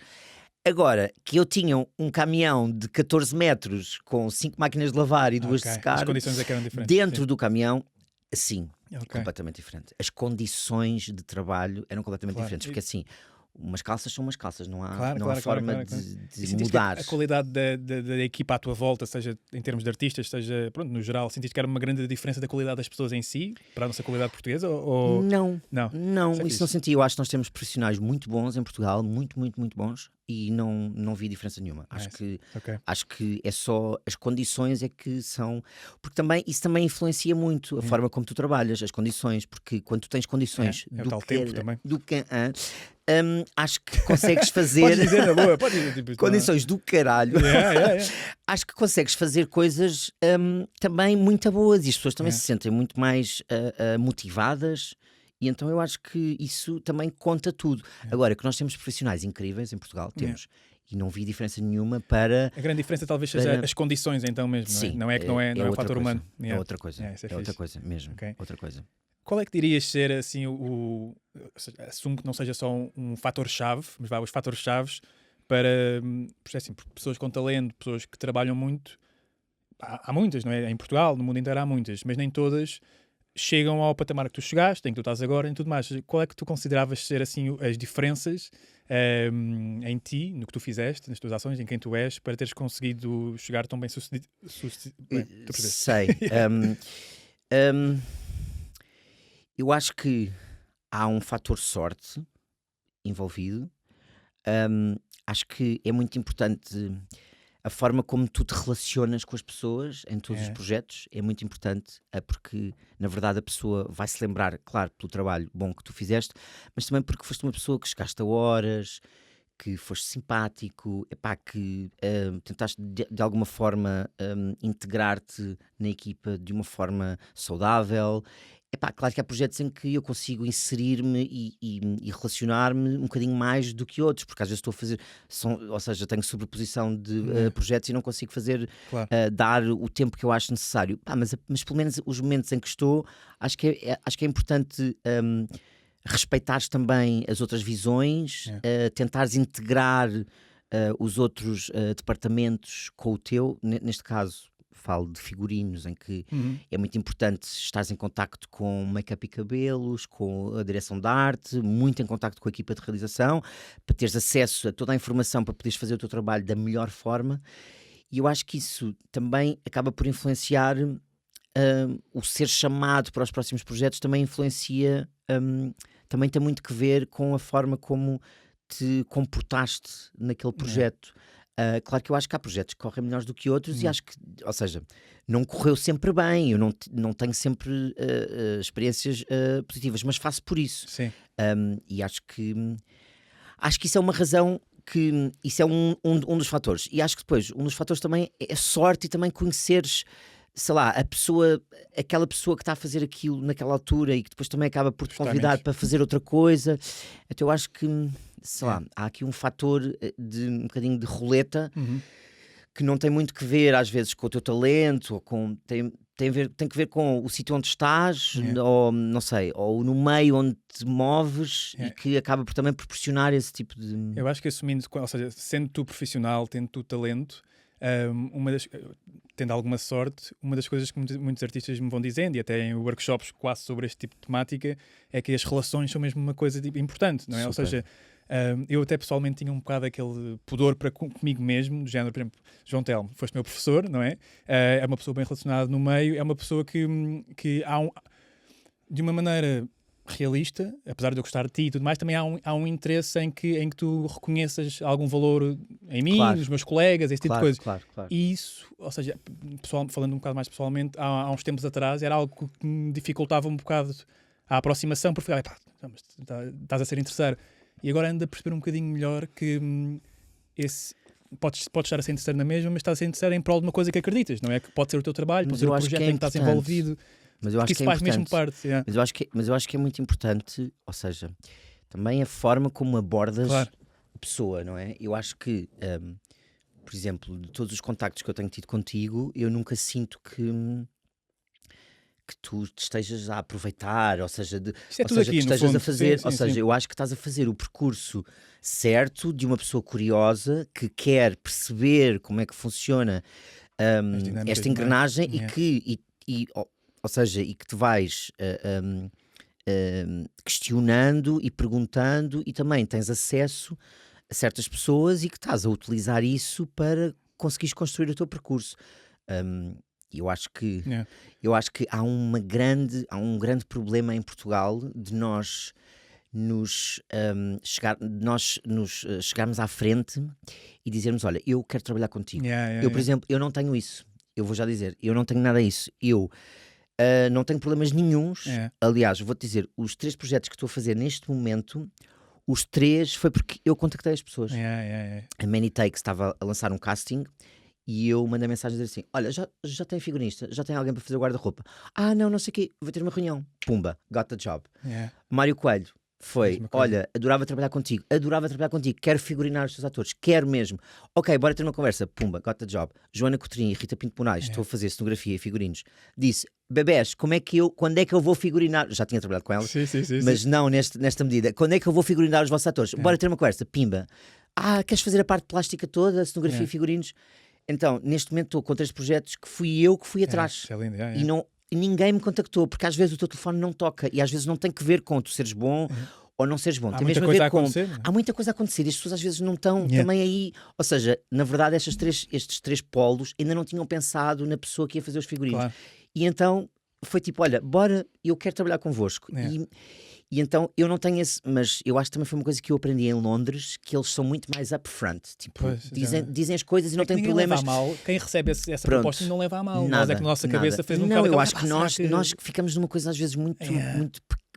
Agora, que eu tinha um caminhão de 14 metros com 5 máquinas de lavar e 2 de secar, as condições é que eram diferentes. dentro do caminhão, sim, completamente diferente. As condições de trabalho eram completamente diferentes, porque assim, umas calças são umas calças, não há forma de mudar. A qualidade da equipa à tua volta, seja em termos de artistas, seja, pronto, no geral, sentiste que era uma grande diferença da qualidade das pessoas em si, para a nossa qualidade portuguesa? Ou... Não, isso não senti. Eu acho que nós temos profissionais muito bons em Portugal, muito bons, e não vi diferença nenhuma. Acho que é só as condições é que são, porque também isso também influencia muito a forma como tu trabalhas, as condições, porque quando tu tens condições acho que consegues fazer Podes dizer na boa, pode dizer, tipo, condições do caralho. Acho que consegues fazer coisas também muito boas e as pessoas também se sentem muito mais motivadas. E então eu acho que isso também conta tudo. Agora, que nós temos profissionais incríveis em Portugal, temos. E não vi diferença nenhuma para... A grande diferença talvez seja as condições então mesmo, sim, não é? Não é o fator humano. É outra coisa. É outra coisa mesmo. Outra coisa. Qual é que dirias ser assim assumo que não seja só um fator-chave, mas os fatores-chaves para assim, pessoas com talento, pessoas que trabalham muito, há muitas, não é? Em Portugal, no mundo inteiro há muitas, mas nem todas chegam ao patamar que tu chegaste, em que tu estás agora e tudo mais. Qual é que tu consideravas ser assim as diferenças em ti, no que tu fizeste, nas tuas ações, em quem tu és, para teres conseguido chegar tão bem sucedido? Sei. Eu acho que há um fator sorte envolvido. Acho que é muito importante a forma como tu te relacionas com as pessoas em todos os projetos. É muito importante, porque na verdade a pessoa vai se lembrar, claro, pelo trabalho bom que tu fizeste, mas também porque foste uma pessoa que chegaste a horas, que foste simpático, que tentaste de alguma forma integrar-te na equipa de uma forma saudável. Claro que há projetos em que eu consigo inserir-me e relacionar-me um bocadinho mais do que outros, porque às vezes estou a fazer, ou seja, tenho sobreposição de projetos e não consigo fazer, Claro. dar o tempo que eu acho necessário. Mas pelo menos os momentos em que estou, acho que é importante respeitares também as outras visões, tentares integrar os outros departamentos com o teu, neste caso. Falo de figurinos, em que é muito importante estares em contacto com make-up e cabelos, com a direção de arte, muito em contacto com a equipa de realização, para teres acesso a toda a informação para poderes fazer o teu trabalho da melhor forma. E eu acho que isso também acaba por influenciar o ser chamado para os próximos projetos, também influencia, também tem muito que ver com a forma como te comportaste naquele projeto. Claro que eu acho que há projetos que correm melhores do que outros e acho que, ou seja, não correu sempre bem, eu não tenho sempre experiências positivas, mas faço por isso. Sim. E acho que isso é uma razão, que isso é um dos fatores. E acho que depois, um dos fatores também é sorte e também conheceres, sei lá, aquela pessoa que está a fazer aquilo naquela altura e que depois também acaba por te convidar para fazer outra coisa. Então eu acho que, sei lá, há aqui um fator de um bocadinho de roleta que não tem muito que ver às vezes com o teu talento, ou tem que ver com o sítio onde estás, ou não sei, ou no meio onde te moves, e que acaba também proporcionar esse tipo de... Eu acho que assumindo, ou seja, sendo tu profissional, tendo tu talento, tendo alguma sorte, uma das coisas que muitos artistas me vão dizendo, e até em workshops quase sobre este tipo de temática, é que as relações são mesmo uma coisa importante, não é? Super. Ou seja, eu até pessoalmente tinha um bocado aquele pudor para comigo mesmo, do género, por exemplo, João Telmo, foste meu professor, não é? É uma pessoa bem relacionada no meio, é uma pessoa que há de uma maneira realista, apesar de eu gostar de ti e tudo mais, também há um interesse em que tu reconheças algum valor em mim, nos meus colegas, esse tipo de coisa. Claro. E isso, ou seja, falando um bocado mais pessoalmente, há uns tempos atrás era algo que me dificultava um bocado a aproximação, porque estás a ser interesseiro. E agora ando a perceber um bocadinho melhor que podes estar a ser interesseiro na mesma, mas estás a ser interesseiro em prol de uma coisa que acreditas, não é? Que pode ser o teu trabalho, pode ser o projeto em que estás envolvido. Mas eu acho que isso faz mesmo parte. Mas eu acho que é muito importante, ou seja, também a forma como abordas a pessoa, não é? Eu acho que, por exemplo, de todos os contactos que eu tenho tido contigo, eu nunca sinto que tu te estejas a aproveitar, ou seja, que estejas a fazer, eu acho que estás a fazer o percurso certo de uma pessoa curiosa que quer perceber como é que funciona esta engrenagem e que te vais questionando e perguntando, e também tens acesso a certas pessoas e que estás a utilizar isso para conseguires construir o teu percurso. Eu acho que há um grande problema em Portugal de nós chegarmos à frente e dizermos, olha, eu quero trabalhar contigo. Eu, por exemplo, eu não tenho isso. Eu vou já dizer, eu não tenho nada disso. Eu não tenho problemas nenhuns. Aliás, vou-te dizer, os 3 projetos que estou a fazer neste momento, os 3 foi porque eu contactei as pessoas. A Many Takes estava a lançar um casting e eu mandei mensagem a dizer assim, olha, já tem figurinista, já tem alguém para fazer o guarda-roupa. Não sei o quê, vou ter uma reunião. Pumba, got the job. Mário Coelho foi, olha, adorava trabalhar contigo, quero figurinar os teus atores, quero mesmo. Ok, bora ter uma conversa. Pumba, got the job. Joana Coutrinho e Rita Pinto Moraes, estou a fazer cenografia e figurinos. Disse, bebés, quando é que eu vou figurinar? Já tinha trabalhado com elas, mas não nesta medida. Quando é que eu vou figurinar os vossos atores? Bora ter uma conversa. Pimba. Queres fazer a parte plástica toda, cenografia e figurinos? Então, neste momento estou com 3 projetos que fui eu que fui atrás. E ninguém me contactou, porque às vezes o teu telefone não toca e às vezes não tem que ver com tu seres bom ou não seres bom. Tem mesmo a ver com... Há muita coisa a acontecer e as pessoas às vezes não estão também aí. Ou seja, na verdade estes três polos ainda não tinham pensado na pessoa que ia fazer os figurinos. E então foi tipo, olha, bora, eu quero trabalhar convosco. E então eu não tenho esse, mas eu acho que também foi uma coisa que eu aprendi em Londres, que eles são muito mais upfront, tipo, dizem as coisas e não têm problemas. Leva a mal. Quem recebe essa proposta não leva a mal. Nós é que na nossa cabeça fez um bocado. Eu acho que nós ficamos numa coisa às vezes muito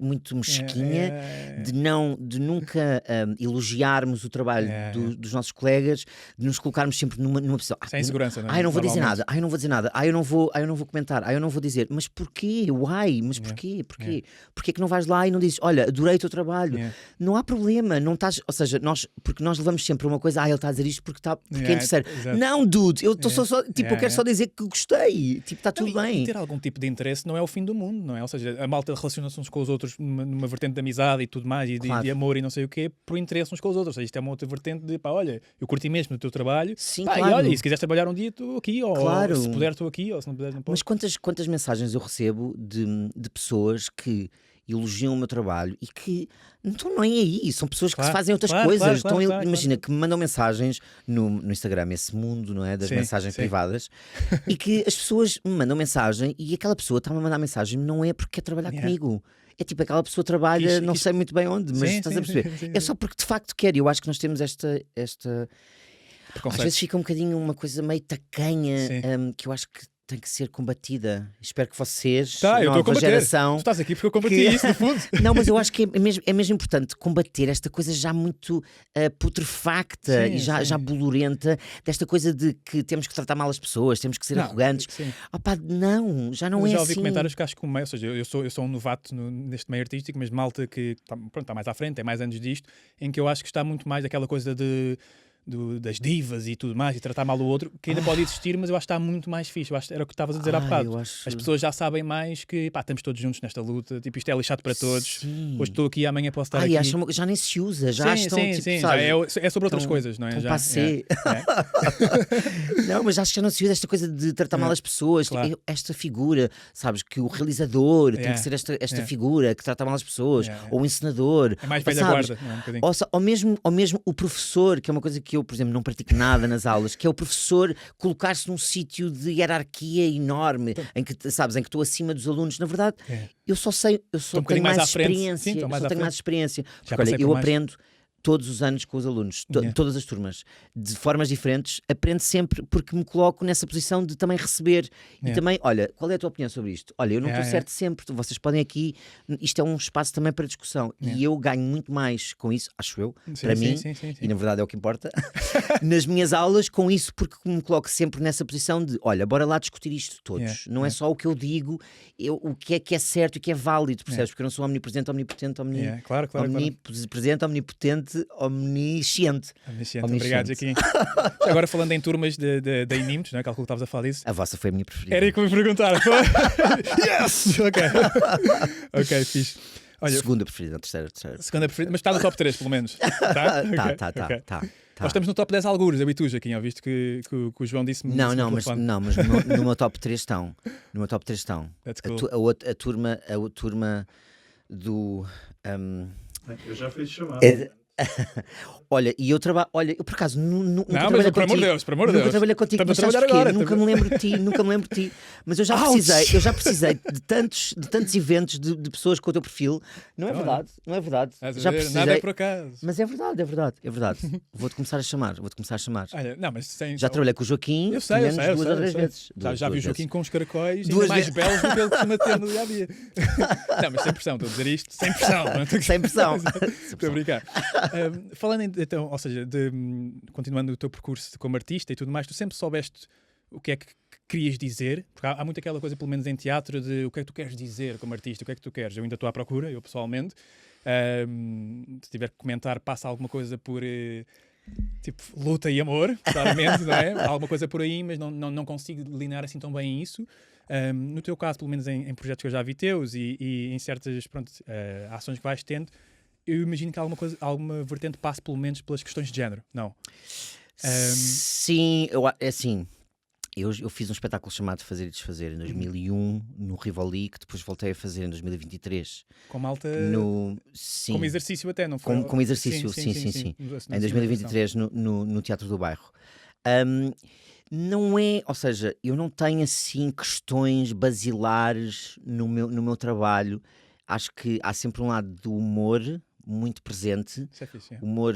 muito mesquinha de nunca elogiarmos o trabalho dos nossos colegas, de nos colocarmos sempre numa posição. Sem segurança, não é? Eu não vou dizer nada, eu não vou dizer nada, eu não vou comentar, eu não vou dizer. Mas porquê? Why? Mas porquê? Porquê que não vais lá e não dizes, olha, adorei o teu trabalho? Não há problema, não estás, ou seja, porque nós levamos sempre uma coisa, ele está a dizer isto porque é interesseiro. Não, dude, eu estou só tipo, eu quero só dizer que gostei, tipo, está tudo bem. E ter algum tipo de interesse não é o fim do mundo, não é? Ou seja, a malta relaciona-se uns com os outros numa vertente de amizade e tudo mais, e de amor e não sei o quê, por interesse uns com os outros. Ou seja, isto é uma outra vertente de, pá, olha, eu curti mesmo do teu trabalho, sim, pá, claro. E olha, e se quiseres trabalhar um dia, estou aqui, ou se puder, estou aqui, ou se não puder, não posso. Mas quantas mensagens eu recebo de pessoas que elogiam o meu trabalho e que não estão nem aí, são pessoas que fazem outras coisas. Imagina que me mandam mensagens no Instagram, esse mundo, não é? Das mensagens privadas, e que as pessoas me mandam mensagem e aquela pessoa está-me a mandar mensagem não é porque quer trabalhar comigo. É tipo, aquela pessoa trabalha, não sei muito bem onde, mas estás a perceber? É só porque de facto quer. Eu acho que nós temos esta às vezes fica um bocadinho uma coisa meio tacanha, que eu acho que tem que ser combatida. Espero que vocês, nova geração... Tu estás aqui porque eu combati isso, no fundo. Não, mas eu acho que é mesmo importante combater esta coisa já muito putrefacta e já bolorenta, desta coisa de que temos que tratar mal as pessoas, temos que ser arrogantes. Não, já não é assim. Já ouvi comentários que acho que, ou seja, eu sou um novato neste meio artístico, mas malta que está mais à frente, tem mais anos disto, em que eu acho que está muito mais aquela coisa das divas e tudo mais, e tratar mal o outro, que ainda pode existir, mas eu acho que está muito mais fixe. Eu acho que era o que estavas a dizer há bocado. As pessoas já sabem mais que, pá, estamos todos juntos nesta luta, tipo, isto é lixado para todos. Hoje estou aqui, amanhã posso estar aqui. Já nem se usa, já estão, tipo, sabe, é sobre outras coisas, não é? Já Não, mas acho que já não se usa esta coisa de tratar mal as pessoas. Claro. Esta figura, sabes, que o realizador tem que ser esta figura que trata mal as pessoas, ou o encenador. É mais velha guarda, não é? Um bocadinho. Ou mesmo o professor, que é uma coisa que eu, por exemplo, não pratico nada nas aulas, que é o professor colocar-se num sítio de hierarquia enorme, em que estou acima dos alunos. Na verdade, eu só tenho mais experiência. Tenho mais experiência. Porque, olha, eu aprendo todos os anos com os alunos, todas as turmas, de formas diferentes, aprendo sempre porque me coloco nessa posição de também receber e também, olha, qual é a tua opinião sobre isto? Olha, eu não estou certo sempre, vocês podem aqui, isto é um espaço também para discussão e eu ganho muito mais com isso, acho eu, para mim, e na verdade é o que importa, nas minhas aulas com isso, porque me coloco sempre nessa posição de, olha, bora lá discutir isto todos, não é só o que eu digo, o que é certo e o que é válido, percebes? Porque eu não sou omnipresente, omnipotente, omnipresente, omnipotente, omnisciente. Obrigado, Jaquim. Agora falando em turmas da INIMS, não é? Calculo que estavas a falar disso. A vossa foi a minha preferida. Era aí que eu me perguntar. Yes! Ok, fixe. Olha, segunda preferida, terceira. Segunda preferida, mas está no top 3 pelo menos. Tá. Nós estamos no top 10 algures, eu e tu, Jaquim, visto que o João disse-me. Mas no meu top 3 estão. No meu top 3 estão. A turma do. Eu já fiz chamada. Olha, e eu trabalho. Olha, eu por acaso nunca não, mas por amor de Deus, nunca trabalhei contigo, mas sabes porquê? Agora, nunca me lembro de ti, mas eu já precisei de tantos eventos de pessoas com o teu perfil. Não é verdade. Já precisei. Nada é por acaso. Mas é verdade. Vou-te começar a chamar. Olha, não, mas já trabalhei com o Joaquim, eu sei, duas ou três vezes. Já vi o Joaquim com os caracóis ainda mais belos do que ele costuma ter no dia a dia. Não, mas sem pressão, estou a dizer isto sem pressão. Sem pressão. Estou a brincar. Falando então, ou seja, continuando o teu percurso como artista e tudo mais, tu sempre soubeste o que é que querias dizer? Porque há muito aquela coisa, pelo menos em teatro, de o que é que tu queres dizer como artista, o que é que tu queres? Eu ainda estou à procura, eu pessoalmente. Se tiver que comentar, passa alguma coisa por tipo luta e amor, claramente, não é? Há alguma coisa por aí, mas não consigo delinear assim tão bem isso. No teu caso, pelo menos em projetos que eu já vi teus e em certas ações que vais tendo, eu imagino que alguma vertente passe pelo menos pelas questões de género, não? Sim, é assim. Eu fiz um espetáculo chamado Fazer e Desfazer em 2001 no Rivoli, que depois voltei a fazer em 2023. Com malta... Sim. Como exercício até, não foi? Como exercício, sim. Em 2023 no Teatro do Bairro. Não é, ou seja, eu não tenho assim questões basilares no meu trabalho. Acho que há sempre um lado do humor muito presente. Isso é fixe, humor,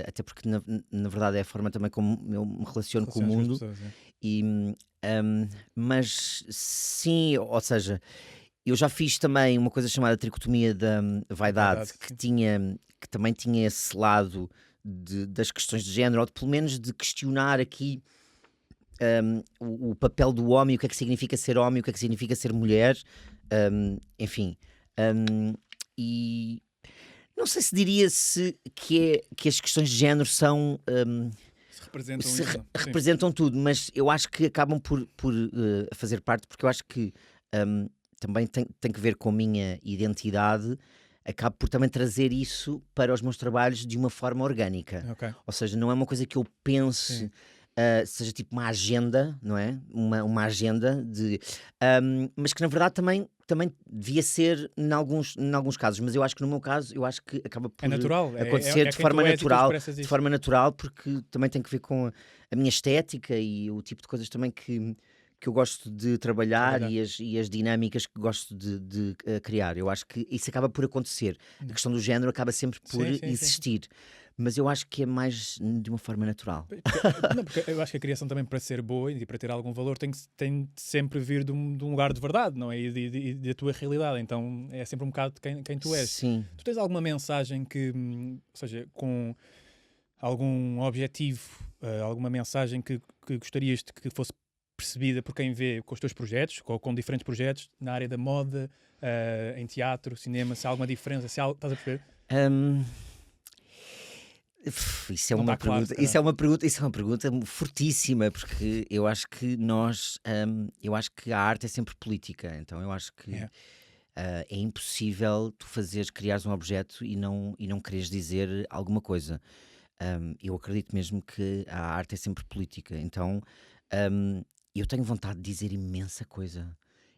até porque na verdade é a forma também como eu me relaciono com o mundo. Pessoas, mas sim, ou seja, eu já fiz também uma coisa chamada tricotomia da vaidade, que também tinha esse lado das questões de género, ou pelo menos de questionar aqui o papel do homem, o que é que significa ser homem, o que é que significa ser mulher, enfim. E não sei se diria-se que as questões de género são... representam tudo, mas eu acho que acabam por fazer parte, porque eu acho que também tem que ver com a minha identidade, acabo por também trazer isso para os meus trabalhos de uma forma orgânica. Okay. Ou seja, não é uma coisa que eu pense... seja tipo uma agenda, não é? Uma agenda mas que na verdade também devia ser em alguns casos, mas eu acho que no meu caso, eu acho que acaba por acontecer de forma natural, porque também tem que ver com a minha estética e o tipo de coisas também que eu gosto de trabalhar e as dinâmicas que gosto de criar. Eu acho que isso acaba por acontecer. A questão do género acaba sempre por existir. Mas eu acho que é mais de uma forma natural. Porque eu acho que a criação também, para ser boa e para ter algum valor, tem de sempre vir de um lugar de verdade, não é? E da tua realidade. Então é sempre um bocado de quem tu és. Sim. Tu tens alguma mensagem que, ou seja, com algum objetivo, alguma mensagem que gostarias de que fosse percebida por quem vê com os teus projetos, com diferentes projetos, na área da moda, em teatro, cinema, se há alguma diferença, se há, estás a perceber? Isso é uma pergunta fortíssima, porque eu acho que eu acho que a arte é sempre política, então eu acho que é impossível tu criares um objeto e não quereres dizer alguma coisa. Eu acredito mesmo que a arte é sempre política, então eu tenho vontade de dizer imensa coisa.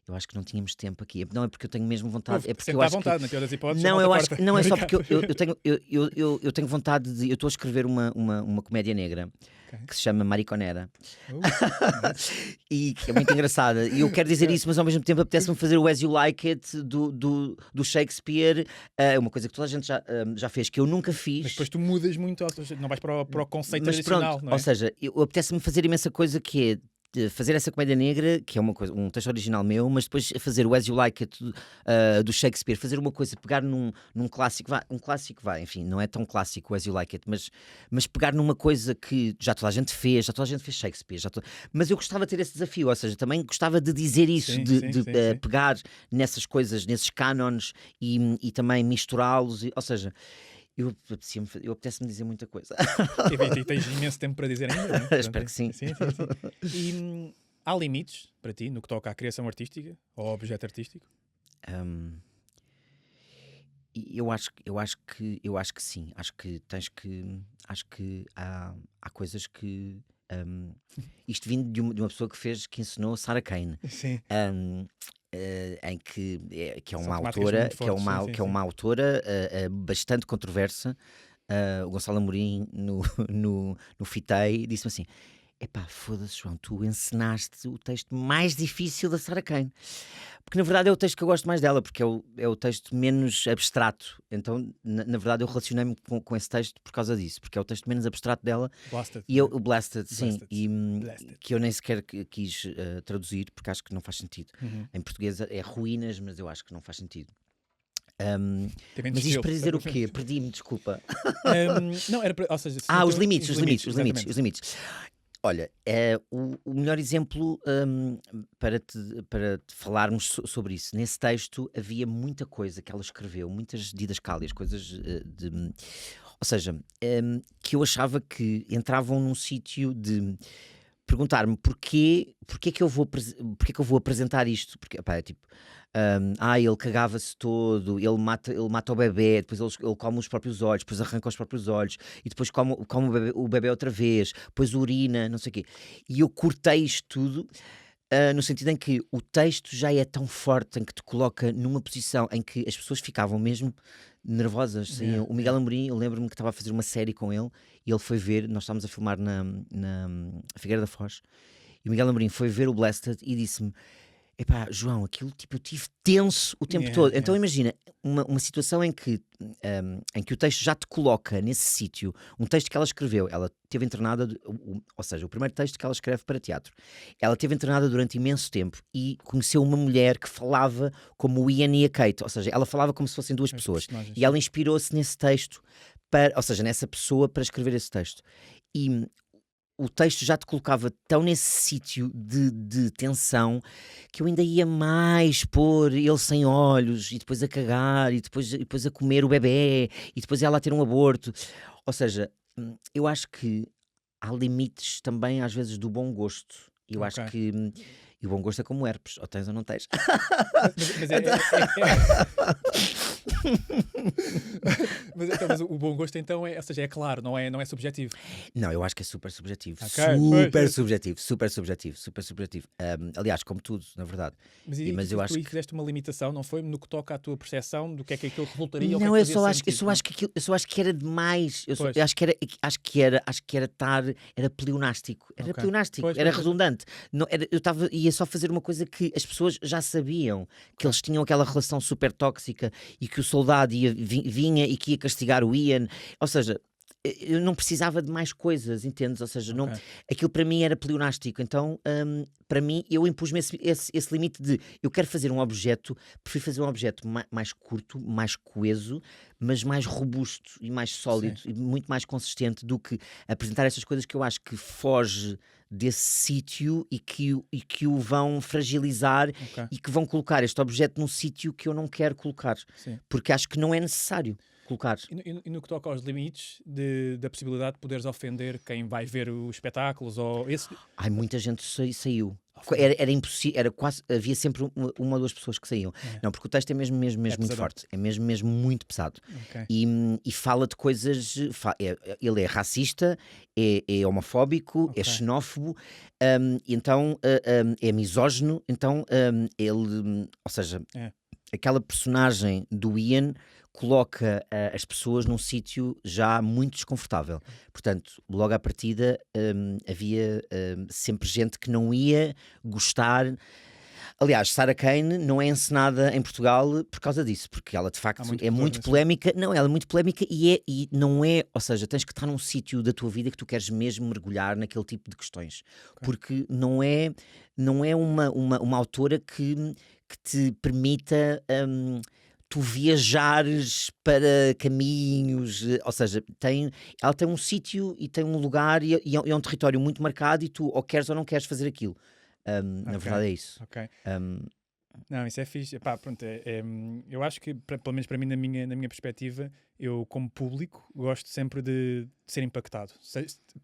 Eu acho que não tínhamos tempo aqui. Não é porque eu tenho mesmo vontade. É porque eu acho vontade, na pior das hipóteses. Não, eu acho que não é só porque eu tenho vontade de. Eu estou a escrever uma comédia negra que se chama Mariconera e que é muito engraçada. E eu quero dizer isso, mas ao mesmo tempo apetece-me fazer o As You Like It do Shakespeare. É uma coisa que toda a gente já fez, que eu nunca fiz. Mas depois tu mudas muito, não vais para o conceito tradicional. Pronto, não é? Ou seja, apetece-me fazer imensa coisa que é fazer essa comédia negra, que é um texto original meu, mas depois fazer o As You Like It do Shakespeare, fazer uma coisa, pegar num clássico, enfim, não é tão clássico o As You Like It, mas pegar numa coisa que já toda a gente fez Shakespeare, mas eu gostava de ter esse desafio, ou seja, também gostava de dizer isso, sim. Pegar nessas coisas, nesses cânones e também misturá-los, ou seja, eu apetece-me dizer muita coisa. E tens imenso tempo para dizer ainda, não é? Espero que sim. Sim. E há limites para ti no que toca à criação artística ou ao objeto artístico? Eu acho que sim. Acho que há coisas que isto vindo de uma pessoa que ensinou Sarah Kane. Sim. Em que é uma autora que é uma autora bastante controversa. O Gonçalo Amorim no Fitei disse-me assim: epá, foda-se, João, tu ensinaste o texto mais difícil da Sarah Kane, porque na verdade é o texto que eu gosto mais dela, porque é o texto menos abstrato. Então na verdade eu relacionei-me com esse texto por causa disso, porque é o texto menos abstrato dela. Blasted, e o Blasted, sim, Blasted. Que eu nem sequer quis traduzir, porque acho que não faz sentido. Em português é ruínas, mas eu acho que não faz sentido. Mas isto para dizer o quê? Perdi-me, desculpa. Não, era para, ou seja, os limites. Olha, o melhor exemplo para te falarmos sobre isso. Nesse texto havia muita coisa que ela escreveu, muitas didascálias, coisas ou seja, que eu achava que entravam num sítio de perguntar-me porquê que eu vou apresentar isto? Porque, epá, é tipo... ele cagava-se todo, ele mata o bebê, depois ele come os próprios olhos, depois arranca os próprios olhos e depois come o bebê outra vez, depois urina, não sei o quê. E eu cortei isto tudo no sentido em que o texto já é tão forte, em que te coloca numa posição em que as pessoas ficavam mesmo nervosas. O Miguel Amorim, eu lembro-me que estava a fazer uma série com ele e ele foi ver, nós estávamos a filmar na Figueira da Foz, e o Miguel Amorim foi ver o Blasted e disse-me: Epá, João, aquilo tipo, eu tive tenso o tempo todo. Então imagina, uma situação em que o texto já te coloca nesse sítio, um texto que ela escreveu, ela teve internada, ou seja, o primeiro texto que ela escreve para teatro. Ela teve internada durante imenso tempo e conheceu uma mulher que falava como o Ian e a Kate, ou seja, ela falava como se fossem duas pessoas. E ela inspirou-se nesse texto, ou seja, nessa pessoa para escrever esse texto. E o texto já te colocava tão nesse sítio de tensão que eu ainda ia mais pôr ele sem olhos e depois a cagar e depois a comer o bebê e depois ela a ter um aborto. Ou seja, eu acho que há limites também às vezes do bom gosto. Eu acho que e o bom gosto é como herpes, ou tens ou não tens. Mas o bom gosto então ou seja, é claro, não é subjetivo. Não, eu acho que é super subjetivo. Super subjetivo. Aliás, como tudo, na verdade. Mas eu acho que fizeste uma limitação, não foi? No que toca à tua percepção do que é que aquilo resultaria. Não, eu só acho que era demais. Eu acho que era pleonástico. Era pleonástico, era redundante. Não, ia só fazer uma coisa que as pessoas já sabiam, que eles tinham aquela relação super tóxica e que o soldado vinha e que ia castigar o Ian. Ou seja, eu não precisava de mais coisas, entendes? Ou seja, não, aquilo para mim era pleonástico. Então, para mim, eu impus-me esse limite de eu quero fazer um objeto, prefiro fazer um objeto mais curto, mais coeso, mas mais robusto e mais sólido e muito mais consistente do que apresentar essas coisas que eu acho que foge desse sítio e que o vão fragilizar e que vão colocar este objeto num sítio que eu não quero colocar. Porque acho que não é necessário colocar. E no que toca aos limites da possibilidade de poderes ofender quem vai ver os espetáculos ou esse... Ai, muita gente saiu. Era impossível, era quase, havia sempre uma ou duas pessoas que saíam. Não, porque o texto é mesmo muito forte, é mesmo muito pesado. E fala de coisas, ele é racista, é homofóbico, é xenófobo, então é misógino, então ele, ou seja, aquela personagem do Ian coloca as pessoas num sítio já muito desconfortável. Portanto, logo à partida havia sempre gente que não ia gostar. Aliás, Sarah Kane não é encenada em Portugal por causa disso, porque ela de facto é muito polémica. Não, ela é muito polémica e não é, ou seja, tens que estar num sítio da tua vida que tu queres mesmo mergulhar naquele tipo de questões. Porque não é uma autora que te permita tu viajares para caminhos, ou seja, ela tem um sítio e tem um lugar e é um território muito marcado e tu ou queres ou não queres fazer aquilo. Na verdade é isso. Não, isso é fixe. Epá, pronto, eu acho que, pelo menos para mim, na minha perspectiva, eu como público gosto sempre de ser impactado.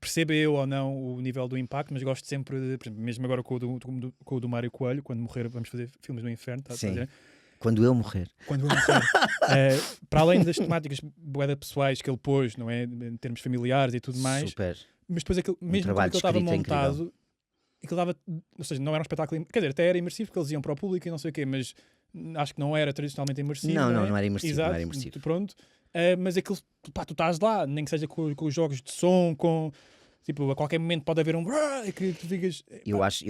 Perceba eu ou não o nível do impacto, mas gosto sempre de, por exemplo, mesmo agora com o do Mário Coelho, quando morrer vamos fazer filmes do inferno, tá? Sim. Quando eu morrer. Para além das temáticas bué pessoais que ele pôs, não é? Em termos familiares e tudo mais. Super. Mas depois mesmo quando ele estava montado, ou seja, não era um espetáculo, quer dizer, até era imersivo porque eles iam para o público e não sei o quê, mas acho que não era tradicionalmente imersivo. Não era imersivo. Exato, não era imersivo. Pronto. Mas aquilo, pá, tu estás lá, nem que seja com os jogos de som, tipo, a qualquer momento pode haver que tu digas... Eu acho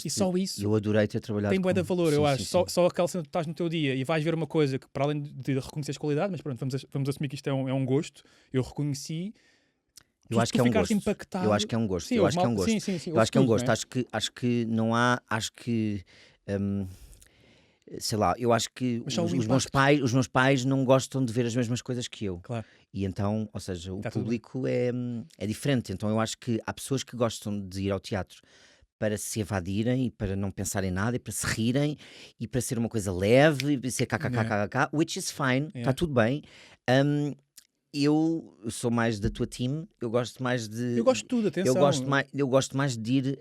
e só isso eu adorei ter trabalhado tem bué de valor, eu acho. Sim. Só aquela cena que tu estás no teu dia e vais ver uma coisa que, para além de reconhecer as qualidades, mas pronto, vamos assumir que isto é um gosto, eu reconheci. Eu acho que é um gosto. Impactado. Eu acho que é um gosto. Sim, eu acho que é um gosto. Sim, eu acho que é um gosto. Né? Acho que não há. Acho que. Sei lá, eu acho que os meus pais não gostam de ver as mesmas coisas que eu. Claro. E então, ou seja, o público é diferente. Então eu acho que há pessoas que gostam de ir ao teatro para se evadirem e para não pensar em nada e para se rirem e para ser uma coisa leve e para ser kkkk, which is fine, está tudo bem. Eu sou mais da tua team, eu gosto mais de... Eu gosto de tudo, atenção. Eu gosto mais de ir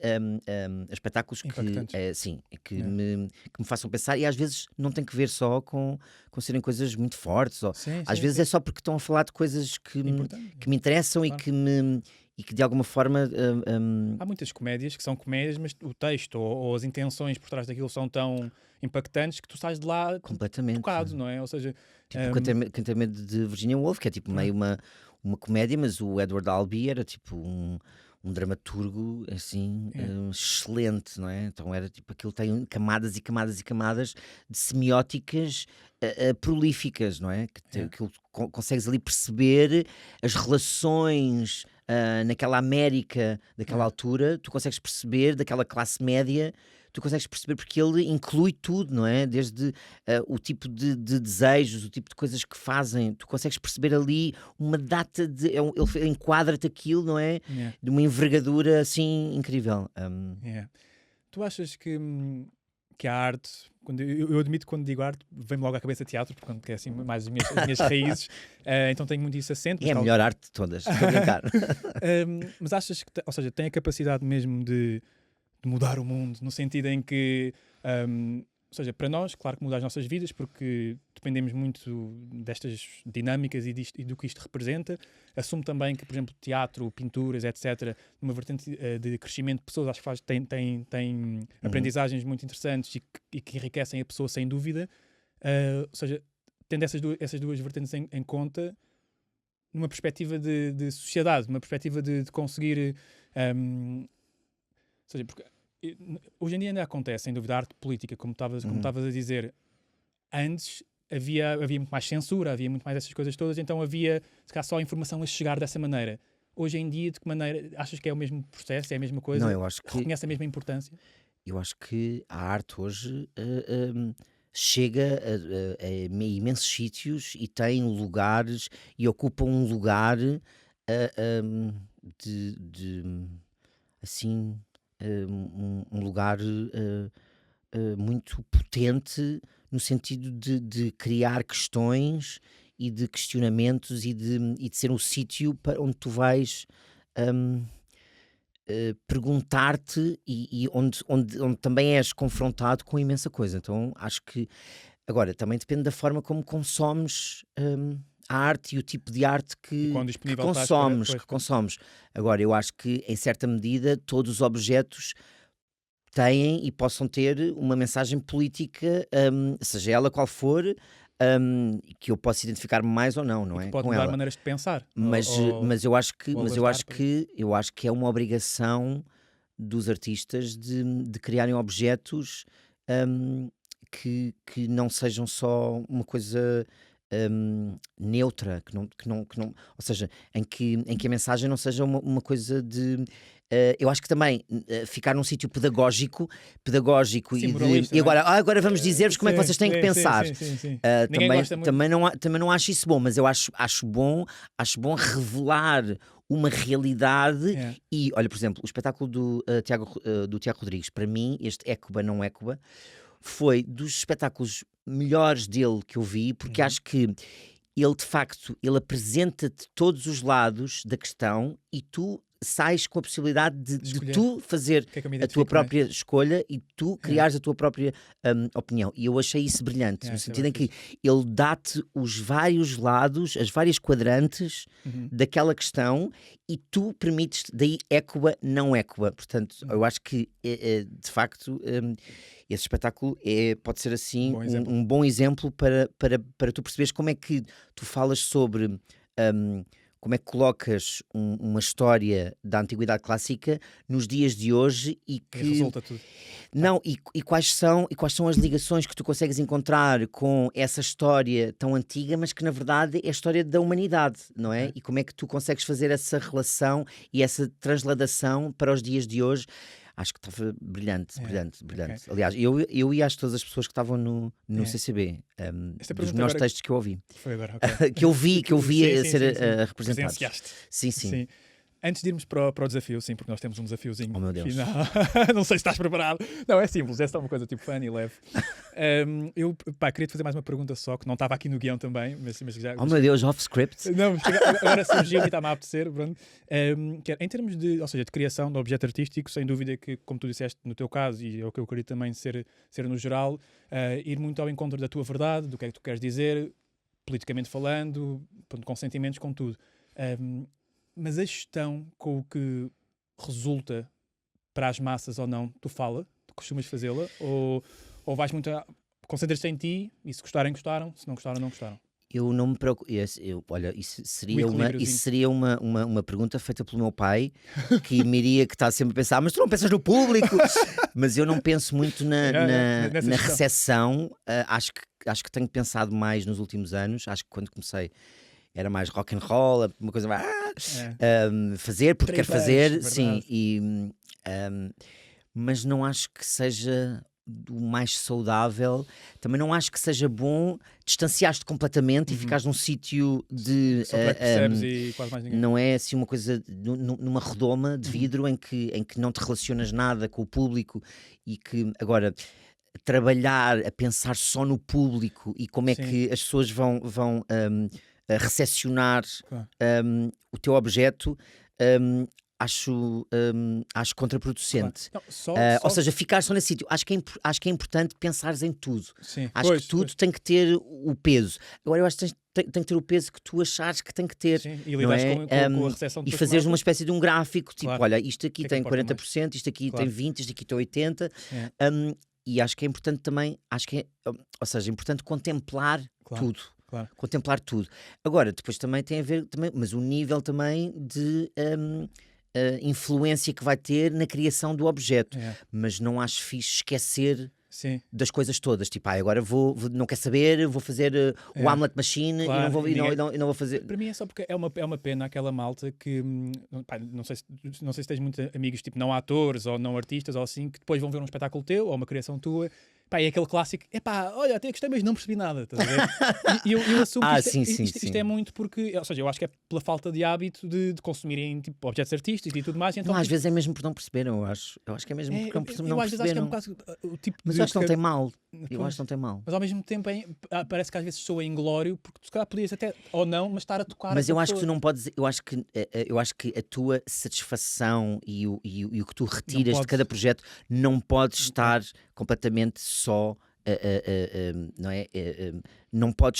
a espetáculos que me façam pensar e às vezes não tem que ver só com serem coisas muito fortes. Às vezes é só porque estão a falar de coisas que me interessam e que de alguma forma... Há muitas comédias que são comédias, mas o texto ou as intenções por trás daquilo são tão impactantes que tu sais de lá completamente tocado, não é? Ou seja... Tipo Quem tem medo de Virginia Woolf, que é tipo meio uma comédia, mas o Edward Albee era tipo dramaturgo assim excelente, não é? Então era tipo, aquilo tem camadas e camadas e camadas de semióticas prolíficas, não é? Que consegues ali perceber as relações naquela América daquela altura, tu consegues perceber daquela classe média, tu consegues perceber porque ele inclui tudo, não é? Desde o tipo de desejos, o tipo de coisas que fazem, tu consegues perceber ali uma data de... Ele enquadra-te aquilo, não é? De uma envergadura assim incrível. Tu achas que a arte, eu admito que quando digo arte, vem-me logo à cabeça teatro, porque é assim mais as minhas raízes, então tenho muito isso assente. É a melhor arte de todas, estou a brincar. Mas achas que, ou seja, tem a capacidade mesmo de mudar o mundo, no sentido em que, ou seja, para nós, claro que muda as nossas vidas, porque dependemos muito destas dinâmicas e do que isto representa. Assumo também que, por exemplo, teatro, pinturas, etc., numa vertente de crescimento de pessoas, acho que tem aprendizagens muito interessantes e que enriquecem a pessoa sem dúvida. Ou seja, tendo essas duas vertentes em conta, numa perspectiva de sociedade, numa perspectiva de conseguir... ou seja, porque hoje em dia ainda acontece, sem dúvida, a arte política, como estavas a dizer. Antes havia muito mais censura, havia muito mais essas coisas todas, então havia, se calhar, só a informação a chegar dessa maneira. Hoje em dia, de que maneira? Achas que é o mesmo processo, é a mesma coisa? Não, eu acho que... Reconhece a mesma importância? Eu acho que a arte hoje chega a imensos sítios e tem lugares e ocupa um lugar assim, um lugar muito potente no sentido de criar questões e de questionamentos e de ser um sítio para onde tu vais perguntar-te e onde também és confrontado com imensa coisa. Então acho que agora também depende da forma como consomes a arte e o tipo de arte que consomes. Agora, eu acho que em certa medida todos os objetos têm e possam ter uma mensagem política, seja ela qual for, que eu posso identificar mais ou não, não é? Pode mudar maneiras de pensar. Mas eu acho que é uma obrigação dos artistas de criarem objetos que não sejam só uma coisa neutra, que não, ou seja, em que a mensagem não seja uma coisa de... eu acho que também ficar num sítio pedagógico sim, e agora vamos dizer-vos como é que vocês têm que pensar. Sim. Também não acho isso bom, mas eu acho bom revelar uma realidade. E olha, por exemplo, o espetáculo do Tiago Rodrigues, para mim, este Écuba não Écuba, foi dos espetáculos melhores dele que eu vi, porque acho que ele, de facto, ele apresenta-te todos os lados da questão e tu sais com a possibilidade de tu fazer a tua própria escolha e tu criares a tua própria opinião. E eu achei isso brilhante, no sentido em que ele dá-te os vários lados, as várias quadrantes daquela questão e tu permites, daí Écuba, não Écuba. Portanto, eu acho que, de facto, esse espetáculo pode ser assim um bom exemplo para tu perceberes como é que tu falas sobre... como é que colocas uma história da Antiguidade Clássica nos dias de hoje e que... E resulta tudo. Não, e quais são as ligações que tu consegues encontrar com essa história tão antiga, mas que na verdade é a história da humanidade, não é? E como é que tu consegues fazer essa relação e essa transladação para os dias de hoje? Acho que estava brilhante. Okay. Aliás, eu e acho todas as pessoas que estavam no CCB, dos melhores textos que eu ouvi. Foi agora, okay. que eu vi a ser representados. Sim. Antes de irmos para o desafio, sim, porque nós temos um desafiozinho meu Deus. final. Não sei se estás preparado. Não, é simples, é só uma coisa tipo fun e leve. Eu queria-te fazer mais uma pergunta só, que não estava aqui no guião também, mas já... meu Deus, off-script. Não, agora surgiu e está-me a apetecer, pronto. Em termos de criação de objeto artístico, sem dúvida que, como tu disseste no teu caso, e é o que eu queria também ser no geral, ir muito ao encontro da tua verdade, do que é que tu queres dizer, politicamente falando, com sentimentos, com tudo. Mas a gestão com o que resulta para as massas ou não, tu costumas fazê-la? Ou vais muito concentras-te em ti e se gostarem, gostaram, se não gostaram, não gostaram? Eu não me preocupo. Olha, isso seria uma pergunta feita pelo meu pai, que me iria, que está sempre a pensar, mas tu não pensas no público? Mas eu não penso muito na recepção. Acho que tenho pensado mais nos últimos anos. Acho que quando comecei era mais rock and roll, uma coisa mais fazer porque quero fazer, sim. Mas não acho que seja o mais saudável. Também não acho que seja bom distanciar-te completamente e ficares num sítio de só para que percebes e quase mais ninguém. Não é assim uma coisa numa redoma de vidro em que não te relacionas nada com o público e que agora trabalhar a pensar só no público e como é que as pessoas vão recepcionar o teu objeto, acho contraproducente. Claro. Não, ou seja, ficar só nesse sítio. Acho que é importante pensares em tudo. Sim. Acho que tudo tem que ter o peso. Agora, eu acho que tem que ter o peso que tu achares que tem que ter. Sim. E lidares com a recepção e fazeres uma espécie de um gráfico, tipo, claro. Olha, isto aqui tem 40%, mais? isto aqui Claro. tem 20%, isto aqui tem 80%. E acho que é importante também, ou seja, é importante contemplar tudo. Claro. Contemplar tudo. Agora, depois também tem a ver, mas o nível também de influência que vai ter na criação do objeto. Mas não acho fixe esquecer das coisas todas. Tipo, agora não quer saber, vou fazer o Hamlet Machine, claro, e não vou fazer. Para mim é só porque é uma pena aquela malta que não sei se tens muitos amigos, tipo, não atores ou não artistas ou assim, que depois vão ver um espetáculo teu ou uma criação tua. Pá, é aquele clássico, olha, até gostei, mas não percebi nada, estás a ver? E eu assumo que isto é muito porque, ou seja, eu acho que é pela falta de hábito de consumirem tipo, objetos artísticos e tudo mais. Então, não, às vezes é mesmo por não perceberem, eu acho que é mesmo por não perceberem. Eu às vezes acho que é um bocado o tipo mas eu acho que não tem mal. Eu acho que não tem mal. Mas ao mesmo tempo parece que às vezes soa inglório, porque tu se calhar podias até, ou não, mas estar a tocar. Mas eu acho que tu não podes, eu acho que a tua satisfação e o que tu retiras de cada projeto não pode estar completamente só, não é? Não pode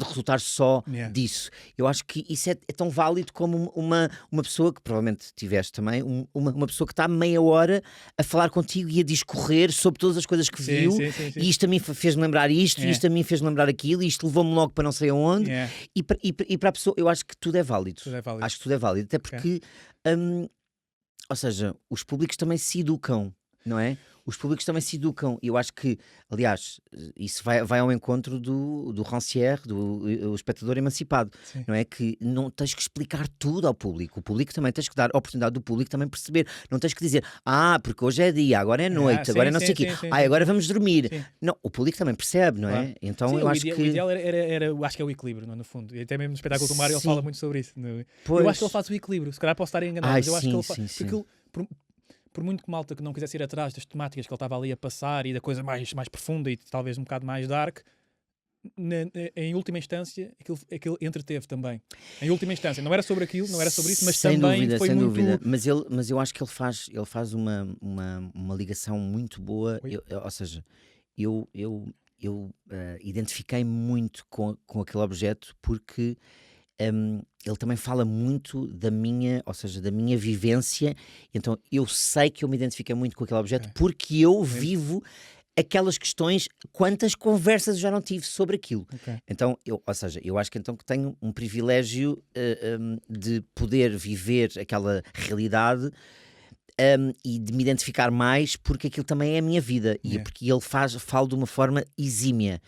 resultar só disso. Eu acho que isso é tão válido como uma pessoa que provavelmente tiveste também, uma pessoa que está meia hora a falar contigo e a discorrer sobre todas as coisas que viu. Sim. E isto a mim fez-me lembrar isto, e isto a mim fez-me lembrar aquilo, e isto levou-me logo para não sei aonde. E para a pessoa, eu acho que tudo é válido. Acho que tudo é válido, até porque ou seja, os públicos também se educam, não é? Os públicos também se educam. E eu acho que, aliás, isso vai ao encontro do Rancière, do espectador emancipado. Não é? Que não tens que explicar tudo ao público. O público também tens que dar a oportunidade do público também perceber. Não tens que dizer, porque hoje é dia, agora é noite, agora é não sei o quê. Agora vamos dormir. Não, o público também percebe, não é? Então eu acho que... O ideal era, acho que é o equilíbrio, no fundo. E até mesmo no espetáculo do Mário ele fala muito sobre isso. Eu acho que ele faz o equilíbrio. Se calhar posso estar enganado, mas eu acho que ele faz... Por muito que malta que não quisesse ir atrás das temáticas que ele estava ali a passar e da coisa mais profunda e talvez um bocado mais dark, em última instância aquilo entreteve também. Em última instância, não era sobre aquilo, não era sobre isso, mas sem também dúvida, foi sem muito... dúvida. Mas eu acho que ele faz uma ligação muito boa. Ou seja, eu identifiquei muito com aquele objeto porque ele também fala muito da minha vivência, então eu sei que eu me identifiquei muito com aquele objeto porque eu vivo aquelas questões, quantas conversas eu já não tive sobre aquilo. Então, eu acho que então que tenho um privilégio de poder viver aquela realidade e de me identificar mais porque aquilo também é a minha vida e porque ele fala de uma forma exímia.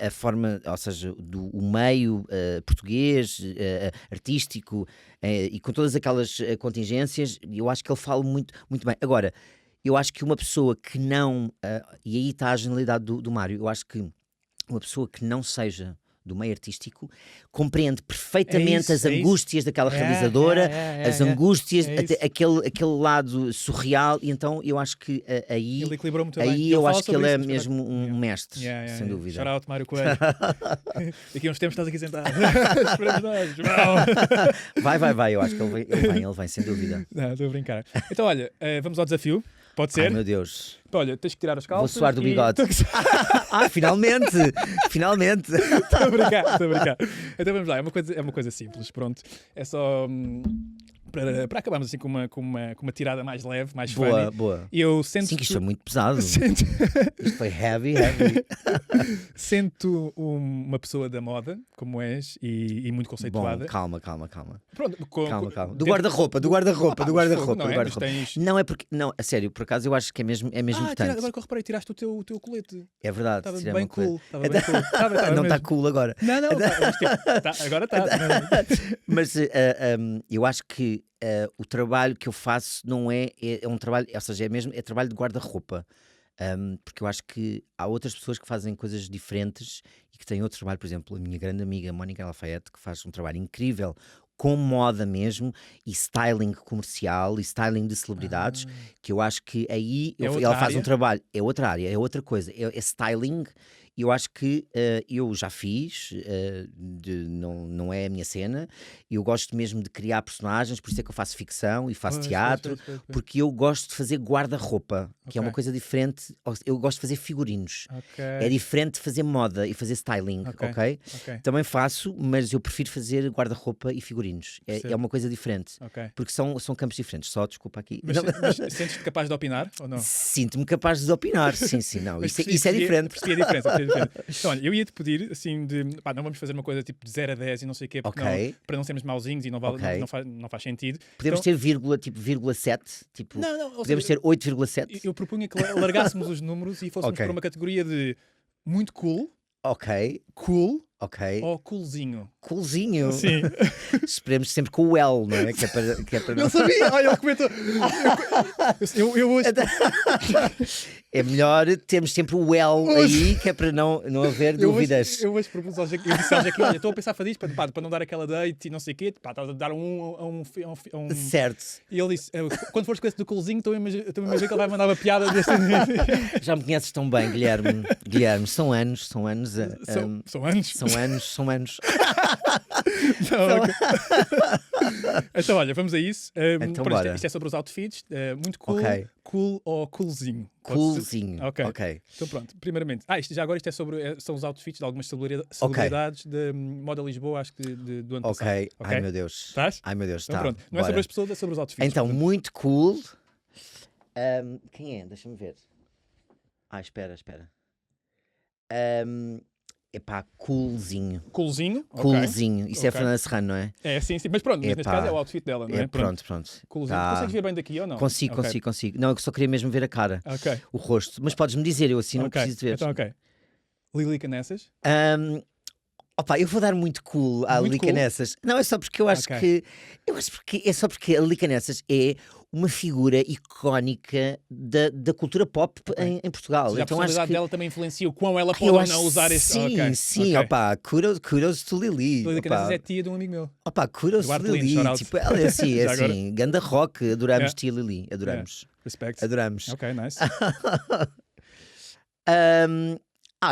A forma, ou seja, o meio português, artístico e com todas aquelas contingências, eu acho que ele fala muito, muito bem. Agora, eu acho que uma pessoa que não, e aí está a genialidade do Mário, eu acho que uma pessoa que não seja do meio artístico compreende perfeitamente as angústias daquela realizadora, as angústias, aquele lado surreal, e então eu acho que aí ele equilibrou muito aí bem. eu acho que ele é mesmo um mestre, sem dúvida. Shout out Mário Coelho. Daqui a uns tempos estás aqui sentado. Esperamos nós. Vai, eu acho que ele vem, sem dúvida. Não, estou a brincar. Então olha, vamos ao desafio. Pode ser? Ai, meu Deus. Olha, tens que tirar as calças. Vou suar do bigode. Finalmente! Finalmente! Estou a brincar. Então vamos lá, é uma coisa simples, pronto. É só... para acabarmos assim com uma tirada mais leve, mais Boa, funny. boa. Eu sinto Sim, que isto foi muito pesado. Sinto, Isto foi heavy. sinto uma pessoa da moda, como és, e muito conceituada. Bom, calma. Pronto, Calma. Do guarda-roupa. Não, é, mas tens... Não, é porque... Não, a sério, por acaso eu acho que é mesmo importante. Agora que eu reparei, tiraste o teu colete. É verdade. Estava tirei bem uma coisa. cool. Estava bem cool. Estava Não está mesmo. cool agora. Não, mas, tipo, agora está. Mas eu acho que o trabalho que eu faço não é um trabalho, ou seja, é trabalho de guarda-roupa. Porque eu acho que há outras pessoas que fazem coisas diferentes e que têm outro trabalho. Por exemplo, a minha grande amiga Mónica Lafayette, que faz um trabalho incrível com moda mesmo, e styling comercial, e styling de celebridades, que eu acho que aí ela faz um trabalho, é outra área, é outra coisa, é styling. E eu acho que eu já fiz, não é a minha cena. Eu gosto mesmo de criar personagens, por isso é que eu faço ficção e faço teatro, porque eu gosto de fazer guarda-roupa, que é uma coisa diferente. Eu gosto de fazer figurinos. É diferente de fazer moda e fazer styling, ok? Também faço, mas eu prefiro fazer guarda-roupa e figurinos. É uma coisa diferente, porque são campos diferentes. Só, desculpa aqui. Mas sentes-te capaz de opinar ou não? Sinto-me capaz de opinar, sim. Não, isso é diferente. Percebi a diferença. Então, olha, eu ia-te pedir, assim, não vamos fazer uma coisa tipo de 0 a 10 e não sei o quê, porque para não sermos mauzinhos e não faz sentido. Podemos ter vírgula, tipo, 0,7? Tipo, não, podemos ter 8,7? Eu propunha que largássemos os números e fôssemos para uma categoria de muito cool, cool ou coolzinho. Coolzinho? Sim. Esperemos sempre com o L, não é? Que é para não sabia! Olha, ele comentou. Eu hoje... É melhor termos sempre o L aí, que é para não haver dúvidas. Eu hoje propus ao Jaquim, eu disse ao Jaquim, olha, estou a pensar fazer isto para não dar aquela date e não sei o quê, estás a dar um... Certo. E ele disse, quando fores com esse do coolzinho, estou a imaginar que ele vai mandar uma piada deste... Já me conheces tão bem, Guilherme. São anos. São anos? São anos. Então, olha, vamos a isso. Então, isto é sobre os outfits. Muito cool, cool ou coolzinho? Coolzinho. Ok. Então, pronto. Primeiramente, agora isto é sobre são os outfits de algumas celebridades de Moda Lisboa, acho que do ano passado. Ok. Ai, meu Deus. Estás? Ai, meu Deus. Então, pronto. Não é sobre as pessoas, é sobre os outfits. Então, muito cool. Quem é? Deixa-me ver. Espera. Epá, coolzinho. Coolzinho? Isso é Fernanda Serrano, não é? É, sim. Mas pronto, mas neste caso é o outfit dela, não é? Pronto. Coolzinho. Consegues ver bem daqui ou não? Consigo. Não, eu só queria mesmo ver a cara. O rosto. Mas podes-me dizer, eu assim não preciso ver. Então, Lili Canessas? Eu vou dar muito cool à Lili Canessas. Não, é só porque eu acho que... é só porque a Lili Canessas é uma figura icónica da cultura pop em Portugal. Seja, então, a personalidade dela também influencia o quão ela pode ou não usar esse... Sim. Kudos to Lili. Lili Canessas é tia de um amigo meu. Kudos to Lili. Tipo, ela é assim, ganda rock. Adoramos tia Lili. Adoramos. Respect. Adoramos. Ok, nice.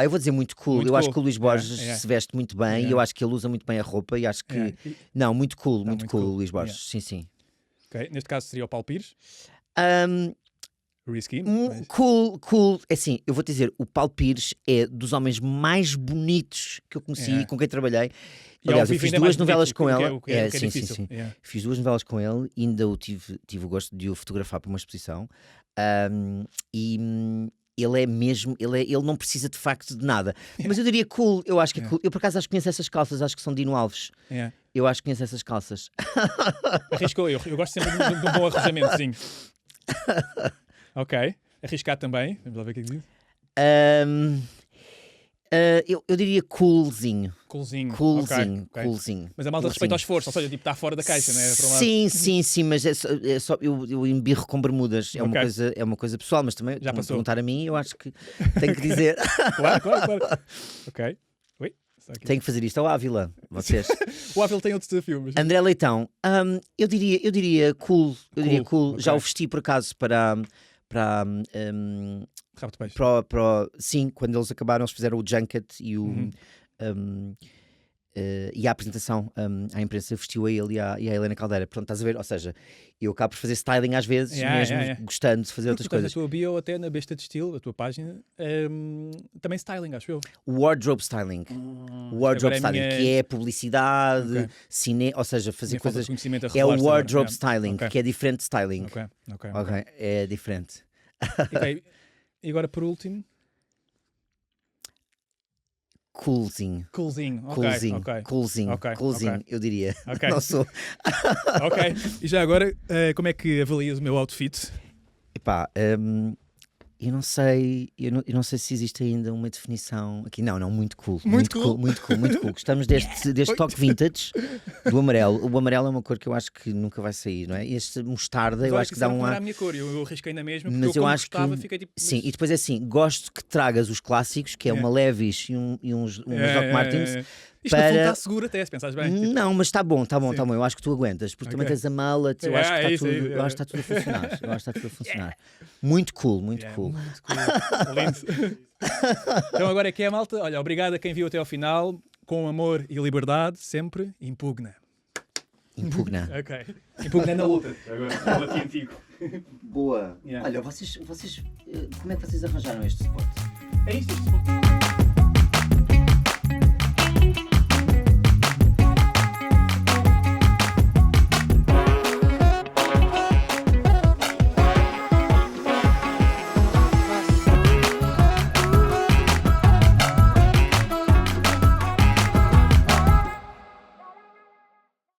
Eu vou dizer muito cool. Eu acho que o Luís Borges se veste muito bem e eu acho que ele usa muito bem a roupa e acho que... Não, muito cool o Luís Borges. Sim. Ok, neste caso seria o Paulo Pires. Risky. Cool. É assim, eu vou-te dizer, o Paulo Pires é dos homens mais bonitos que eu conheci e com quem trabalhei. Aliás, eu fiz 2 novelas com ele. Sim. Fiz 2 novelas com ele e ainda tive o gosto de o fotografar para uma exposição. Ele é mesmo, ele não precisa de facto de nada. Mas eu diria cool, eu acho que é cool. Eu por acaso acho que conheço essas calças, acho que são Dino Alves. Eu acho que conheço essas calças. Arriscou eu gosto sempre de um bom arrojamentozinho. Ok, arriscar também. Vamos lá ver o que é que diz. Eu diria coolzinho. Coolzinho. Mas a malta respeita ao esforço, ou seja, tipo, está fora da caixa, não é? Sim, mas é só eu embirro com bermudas. É uma coisa pessoal, mas também, já me perguntar a mim, eu acho que tenho que dizer. Claro. Ok. Tenho que fazer isto ao Ávila, vocês. O Ávila tem outro desafio. Mas... André Leitão, eu diria cool. Já o vesti por acaso para Rabo de peixe. Sim, quando eles acabaram, eles fizeram o junket e o e a apresentação à imprensa vestiu a ele e à Helena Caldeira. Portanto, estás a ver? Ou seja, eu acabo por fazer styling às vezes, gostando de fazer outras coisas. A tua bio, até na Besta de Estilo, a tua página, também styling, acho eu. Wardrobe styling. Wardrobe styling, que é publicidade, cinema, ou seja, fazer coisas. É o wardrobe styling, que é diferente de styling. Ok. É diferente. E agora, por último... Coolzinho, eu diria. Não sou. Ok. E já agora, como é que avalias o meu outfit? Epá, eu não sei se existe ainda uma definição aqui. Não, muito cool. Muito cool. Gostamos deste toque vintage do amarelo. O amarelo é uma cor que eu acho que nunca vai sair, não é? Este mostarda, eu acho que dá um ar. A minha cor, eu arrisquei na mesma, porque mas eu acho gostava, que fiquei tipo. Sim, e depois é assim, gosto que tragas os clássicos, que é uma Levi's e uns Doc Martens. Isto no fundo está seguro até, se pensares bem. Não, mas está bom. Eu acho que tu aguentas, porque também tens a mala, eu acho que está tudo a funcionar. Muito cool. Lindo. Então agora é que é, malta. Olha, obrigado a quem viu até ao final. Com amor e liberdade, sempre impugna. Ok. Impugna na luta. Agora, bati antigo. Boa. Olha, vocês como é que vocês arranjaram este suporte? É isto.